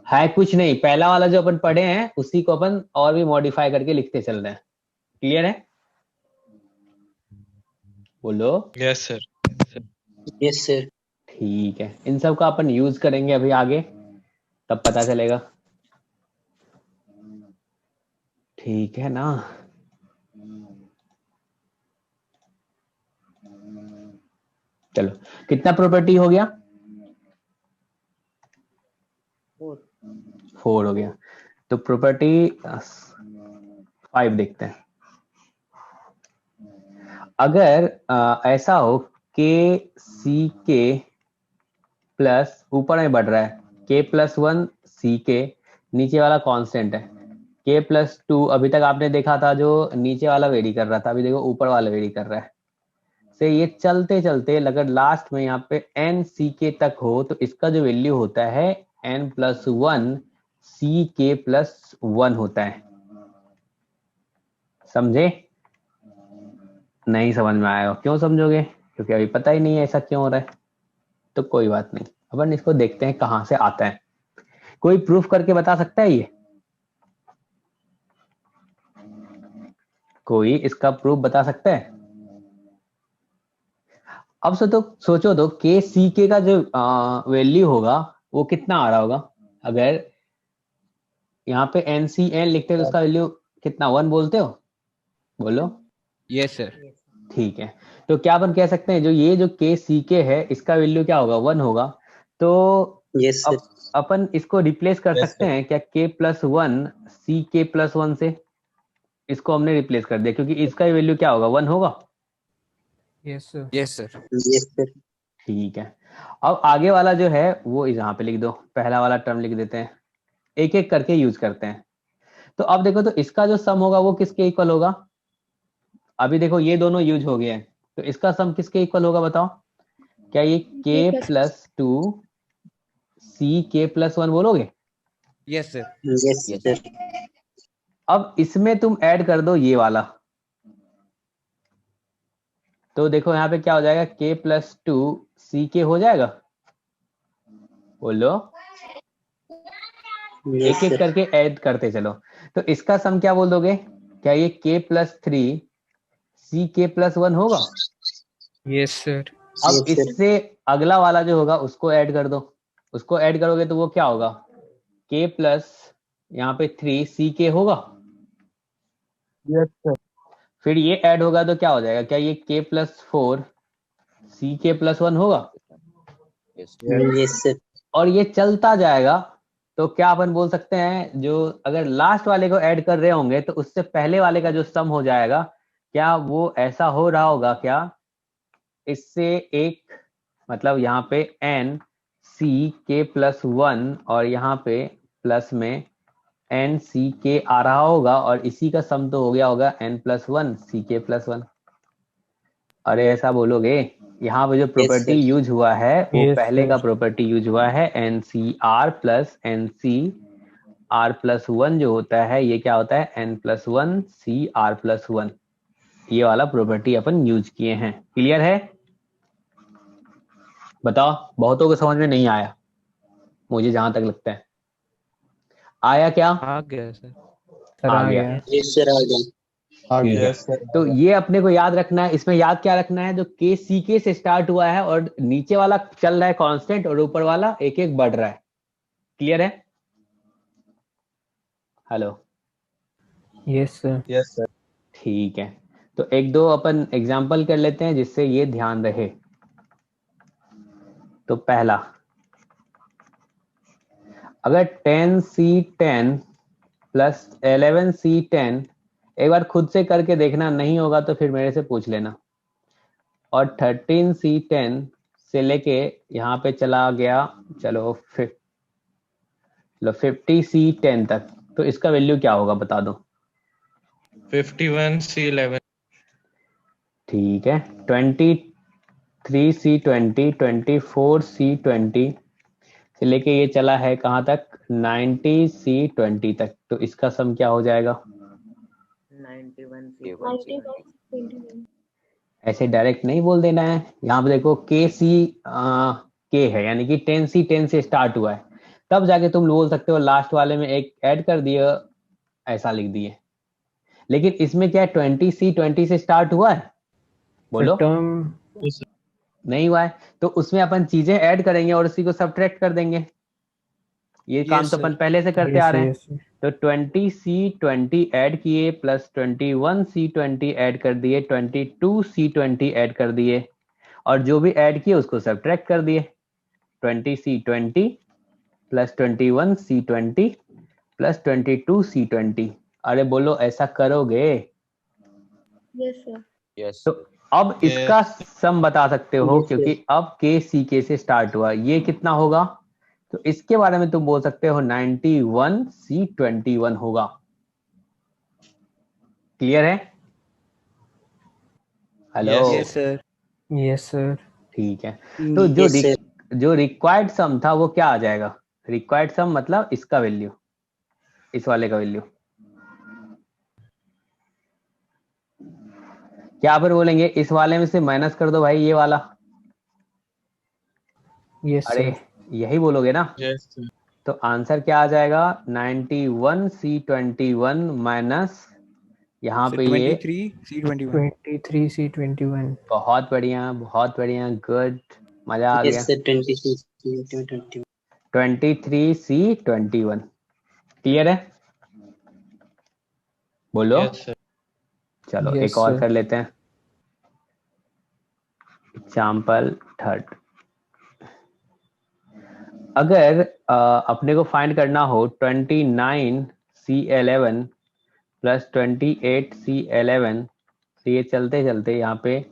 है कुछ नहीं, पहला वाला जो अपन पढ़े हैं उसी को अपन और भी मॉडिफाई करके लिखते चल रहे हैं। क्लियर है? बोलो। Yes, sir. Yes, sir. ठीक है, इन सब का अपन यूज करेंगे अभी आगे, तब पता चलेगा। ठीक है ना? चलो, कितना प्रॉपर्टी हो गया? 4 हो गया। तो प्रॉपर्टी 5 देखते हैं। अगर ऐसा हो के सी के प्लस ऊपर में बढ़ रहा है, के प्लस 1 सी के, नीचे वाला कांस्टेंट है, के प्लस 2 अभी तक आपने देखा था जो नीचे वाला वेरी कर रहा था, अभी देखो ऊपर वाला वेरी कर रहा है। से ये चलते चलते अगर लास्ट में यहाँ पे एन सी के तक हो तो इसका जो वैल्यू होता है एन प्लस 1 सी के प्लस 1 होता है। समझे? नहीं समझ में आएगा? क्यों समझोगे? क्योंकि अभी पता ही नहीं है ऐसा क्यों हो रहा है। तो कोई बात नहीं, अपन इसको देखते हैं कहां से आता है। कोई प्रूफ करके बता सकता है ये? कोई इसका प्रूफ बता सकता है? अब सोचो तो के सी के का जो वैल्यू होगा वो कितना आ रहा होगा? अगर यहाँ पे एन सी एन लिखते हैं तो उसका वैल्यू कितना? 1 बोलते हो? बोलो। Yes sir. ठीक है, तो क्या अपन कह सकते हैं जो जो के सी के है इसका वैल्यू क्या होगा? 1 होगा। तो Yes, sir. अपन इसको रिप्लेस कर सकते हैं क्या के प्लस 1 सी के प्लस 1 से? इसको हमने रिप्लेस कर दिया क्योंकि इसका वैल्यू क्या होगा? 1 होगा। Yes sir. Yes sir. Yes, sir. ठीक है, अब आगे वाला जो है वो यहाँ पे लिख दो, पहला वाला टर्म लिख देते हैं, एक एक करके यूज करते हैं। तो अब देखो तो इसका जो सम होगा वो किसके इक्वल होगा? अभी देखो ये दोनों यूज हो गए हैं, तो इसका सम किसके इक्वल होगा बताओ? क्या ये के प्लस 2 सी के प्लस 1 बोलोगे? Yes sir. Yes, sir. अब इसमें तुम ऐड कर दो ये वाला, तो देखो यहाँ पे क्या हो जाएगा? के प्लस 2 सी के हो जाएगा। बोलो। Yes, एक एक sir. करके ऐड करते चलो। तो इसका सम क्या बोल दोगे? क्या ये के प्लस 3 सी के प्लस 1 होगा? Yes sir. अब Yes, sir. इससे अगला वाला जो होगा उसको ऐड कर दो, उसको ऐड करोगे तो वो क्या होगा? के प्लस यहाँ पे 3 सी के होगा। Yes sir. फिर ये ऐड होगा तो क्या हो जाएगा? क्या ये के प्लस 4 सी के प्लस 1 होगा? Yes. Yes, sir. और ये चलता जाएगा, तो क्या अपन बोल सकते हैं जो अगर लास्ट वाले को ऐड कर रहे होंगे तो उससे पहले वाले का जो सम हो जाएगा, क्या वो ऐसा हो रहा होगा क्या, इससे एक मतलब यहाँ पे n c k प्लस 1 और यहाँ पे प्लस में n c k आ रहा होगा, और इसी का सम तो हो गया होगा n plus 1 c k plus 1। अरे ऐसा बोलोगे, यहाँ पे जो प्रॉपर्टी sir. यूज हुआ है वो Yes, पहले का sir. प्रॉपर्टी यूज हुआ है, n C r plus n C r plus 1 जो होता है, ये क्या होता है n plus 1 C r plus 1। ये वाला प्रॉपर्टी अपन यूज किए हैं। क्लियर है? बताओ, बहुतों को समझ में नहीं आया, मुझे जहां तक लगता है। आया क्या? आ गया सर। आ गया। Yes, sir. आ गया। ठीक है। तो ये अपने को याद रखना है, इसमें याद क्या रखना है, जो के सी के से स्टार्ट हुआ है और नीचे वाला चल रहा है कांस्टेंट और ऊपर वाला एक एक बढ़ रहा है। क्लियर है? Hello? Yes, sir. Yes, sir. ठीक है, तो एक दो अपन एग्जाम्पल कर लेते हैं जिससे ये ध्यान रहे। तो पहला, अगर 10c10 प्लस 11c10, एक बार खुद से करके देखना, नहीं होगा तो फिर मेरे से पूछ लेना, और 13c10 से लेके यहाँ पे चला गया, चलो 50c10 तक, तो इसका वैल्यू क्या होगा बता दो। 51c11. ठीक है, 23c20, 24c20 से लेके ये चला है कहाँ तक, 90c20 तक, तो इसका सम क्या हो जाएगा? 91 ऐसे डायरेक्ट नहीं बोल देना है, यहाँ पे देखो के सी के है, यानी कि 10c10 से स्टार्ट हुआ है, तब जाके तुम बोल सकते हो लास्ट वाले में एक ऐड कर दिए, ऐसा लिख दिए। लेकिन इसमें क्या है, 20c20 से स्टार्ट हुआ है, बोलो टर्म नहीं हुआ है, तो उसमें अपन चीजें ऐड करेंगे और उसी को सब्ट्रैक्ट कर देंगे। ये काम तो अपन पहले से करते आ रहे हैं। तो 20c20 ऐड किए प्लस 21c20 ऐड कर दिए, 22c20 ऐड कर दिए, और जो भी ऐड किए उसको सब्ट्रैक्ट कर दिए। 20c20 plus 21c20 plus 22c20। अरे बोलो, ऐसा करोगे? Yes sir. यस तो अब इसका सम बता सकते हो, Yes, sir. क्योंकि अब के सी के से स्टार्ट हुआ, ये कितना होगा, तो इसके बारे में तुम बोल सकते हो 91c21 होगा। क्लियर है? Hello? Yes, sir. Yes, sir. ठीक है, तो जो Yes, sir. जो रिक्वायर्ड सम था वो क्या आ जाएगा? रिक्वायर्ड सम मतलब इसका वैल्यू, इस वाले का वैल्यू क्या पर बोलेंगे, इस वाले में से माइनस कर दो भाई ये वाला। Yes, अरे sir. यही बोलोगे ना? Yes, sir. तो आंसर क्या आ जाएगा, 91c21 माइनस यहाँ पे ये 23c21। 23c21. बहुत बढ़िया, बहुत बढ़िया, गुड, मजा आ Yes, गया। sir. 26, 20. 23c21। क्लियर है? बोलो। Yes, sir. चलो Yes, एक और sir. कर लेते हैं, एग्जाम्पल थर्ड। अगर अपने को फाइंड करना हो 29c11 प्लस 28c11, तो ये चलते चलते यहाँ पे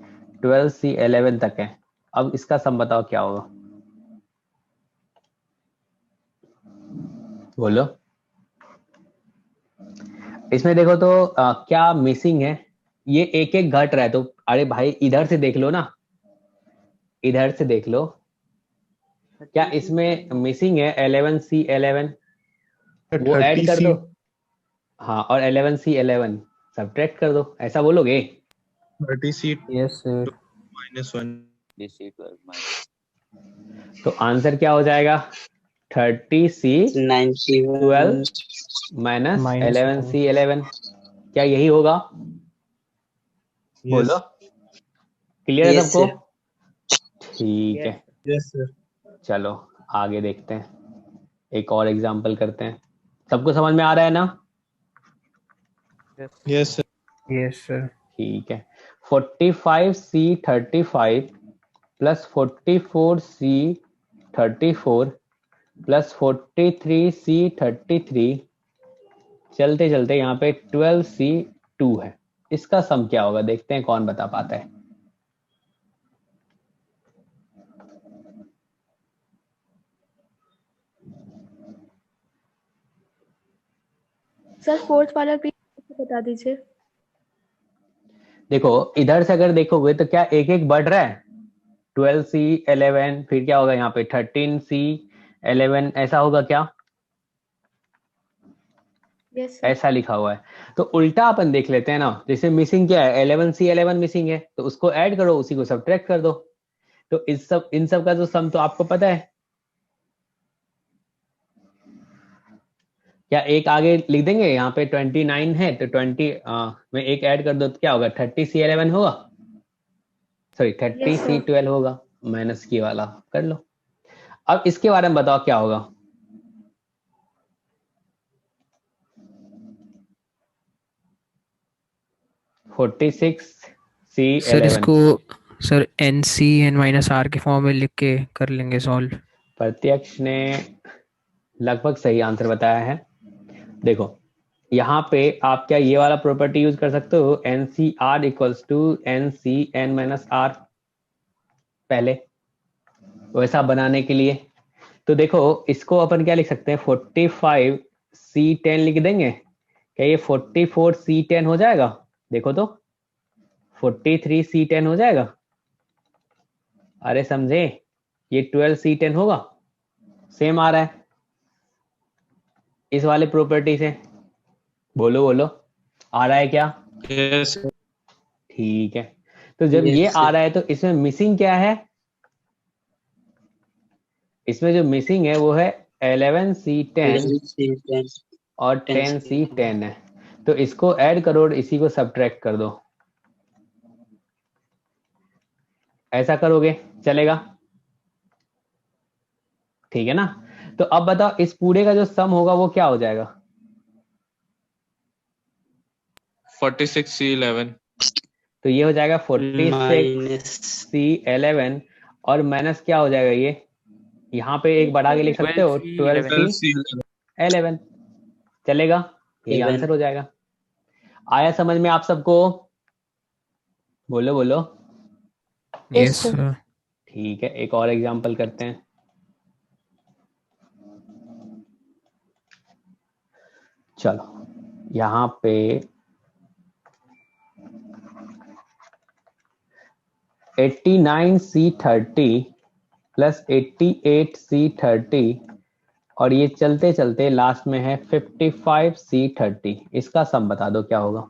12c11 तक है, अब इसका सम बताओ क्या होगा, बोलो। इसमें देखो तो क्या मिसिंग है, ये एक एक घट रहा है, तो अरे भाई इधर से देख लो ना, इधर से देख लो, क्या इसमें मिसिंग है 11c11, वो ऐड कर दो, हाँ, और 11c11 सब्ट्रैक्ट कर दो, ऐसा बोलोगे? 30c Yes, sir. -1. तो आंसर क्या हो जाएगा, 30c12 91. माइनस Minus 11c11, क्या यही होगा? बोलो, क्लियर है Yes, सबको? sir. ठीक है, Yes, sir. चलो आगे देखते हैं, एक और एग्जांपल करते हैं। सबको समझ में आ रहा है ना? Yes, sir. Yes, sir. ठीक है, 45c35 plus 44c34 plus 43C33 चलते चलते यहाँ पे 12C2 है। इसका सम क्या होगा, देखते हैं कौन बता पाता है। सर फोर्थ वाला भी बता दीजिए। देखो इधर से अगर देखोगे तो क्या एक एक बढ़ रहा है, 12C11, फिर क्या होगा यहाँ पे 13C11, ऐसा होगा क्या? यस ऐसा लिखा हुआ है। तो उल्टा अपन देख लेते हैं ना, जैसे मिसिंग क्या है, 11C11 मिसिंग है, तो उसको ऐड करो, उसी को सब्ट्रैक्ट कर दो। तो इन सब का जो सम तो आपको पता है। क्या एक आगे लिख देंगे, यहाँ पे 29 है तो 20 में एक ऐड कर दो तो क्या होगा, 30C11 होगा, सॉरी 30C12 होगा, माइनस की वाला कर लो। अब इसके बारे में बताओ क्या होगा। सर 46C11 इसको सर NC n-r के फॉर्म में लिख के कर लेंगे सॉल्व। प्रत्यक्ष ने लगभग सही आंसर बताया है। देखो यहाँ पे आप क्या ये वाला प्रॉपर्टी यूज कर सकते हो, NCR इक्वल्स टू NCn-r पहले, वैसा बनाने के लिए। तो देखो इसको अपन क्या लिख सकते हैं, 45C10 लिख देंगे, क्या ये 44C10 हो जाएगा? देखो तो 43C10 हो जाएगा। अरे समझे, ये 12C10 होगा, सेम आ रहा है इस वाले प्रॉपर्टी से। बोलो बोलो, आ रहा है क्या? यस ठीक है। तो जब ये आ रहा है तो इसमें मिसिंग क्या है? इसमें जो मिसिंग है वो है 11C10 और 10C10 है। तो इसको ऐड करो और इसी को सब्ट्रैक्ट कर दो। ऐसा करोगे चलेगा? ठीक है ना। तो अब बताओ इस पूरे का जो सम होगा वो क्या हो जाएगा? 46C11 तो ये हो जाएगा 46C11 और माइनस क्या हो जाएगा, ये यहाँ पे एक बढ़ा के लिख सकते हो 12C11 चलेगा, यही आंसर हो जाएगा। आया समझ में आप सबको? बोलो बोलो। Yes sir. ठीक है, एक और एग्जांपल करते हैं। चलो यहाँ पे 89C30 प्लस 88C30 और ये चलते चलते लास्ट में है 55C30। इसका सम बता दो क्या होगा।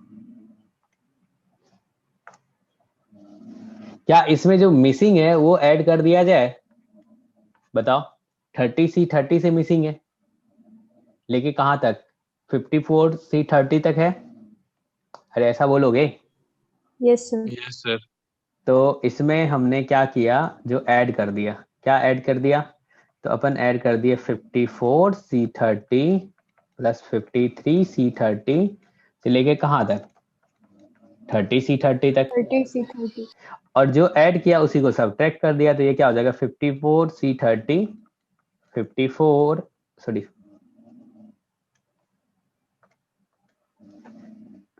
क्या इसमें जो मिसिंग है वो ऐड कर दिया जाए? बताओ, 30C30 से मिसिंग है, लेकिन कहां तक, 54C30 तक है। अरे ऐसा बोलोगे? Yes sir. Yes sir. तो इसमें हमने क्या किया, जो ऐड कर दिया, क्या ऐड कर दिया, तो अपन ऐड कर दिए 54C30 प्लस 53C30 से लेके कहां तक, 30C30 तक। 30C30 और जो ऐड किया उसी को सब्ट्रैक्ट कर दिया, तो ये क्या हो जाएगा, 54C30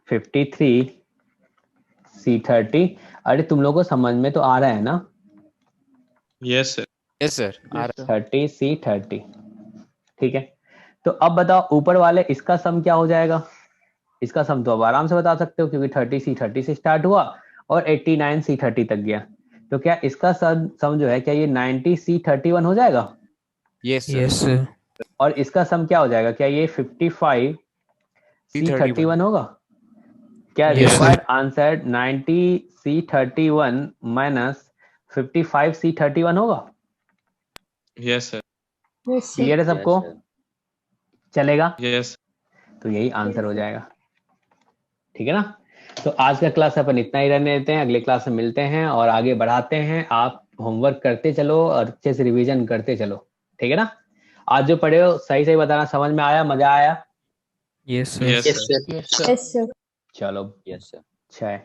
53C30। अरे तुम लोगों को समझ में तो आ रहा है ना? Yes sir. यस सर आ रहा है। 30C30 ठीक है। तो अब बताओ ऊपर वाले इसका सम क्या हो जाएगा। इसका सम तो अब आराम से बता सकते हो क्योंकि 30C30 से स्टार्ट हुआ और 89C30 तक गया। तो क्या इसका सम जो है, क्या ये 90C31 हो जाएगा? Yes yes sir. सर। और इसका सम क्या हो जाएगा, क्या ये 55C31 होगा? क्या Yes, required answer 90C31 minus 55C31 होगा? Yes sir. Yes sir. Clear है सबको? Yes, sir. चलेगा? यस तो यही आंसर हो जाएगा। ठीक है ना। तो आज का क्लास अपन इतना ही रहने देते हैं, अगले क्लास में मिलते हैं और आगे बढ़ाते हैं। आप होमवर्क करते चलो और अच्छे से रिवीजन करते चलो। ठीक है ना। आज जो पढ़े हो सही सही बताना, समझ में आया, मजा आया? Yes sir. Yes sir. Yes sir. चलो Yes, sir. अच्छा है।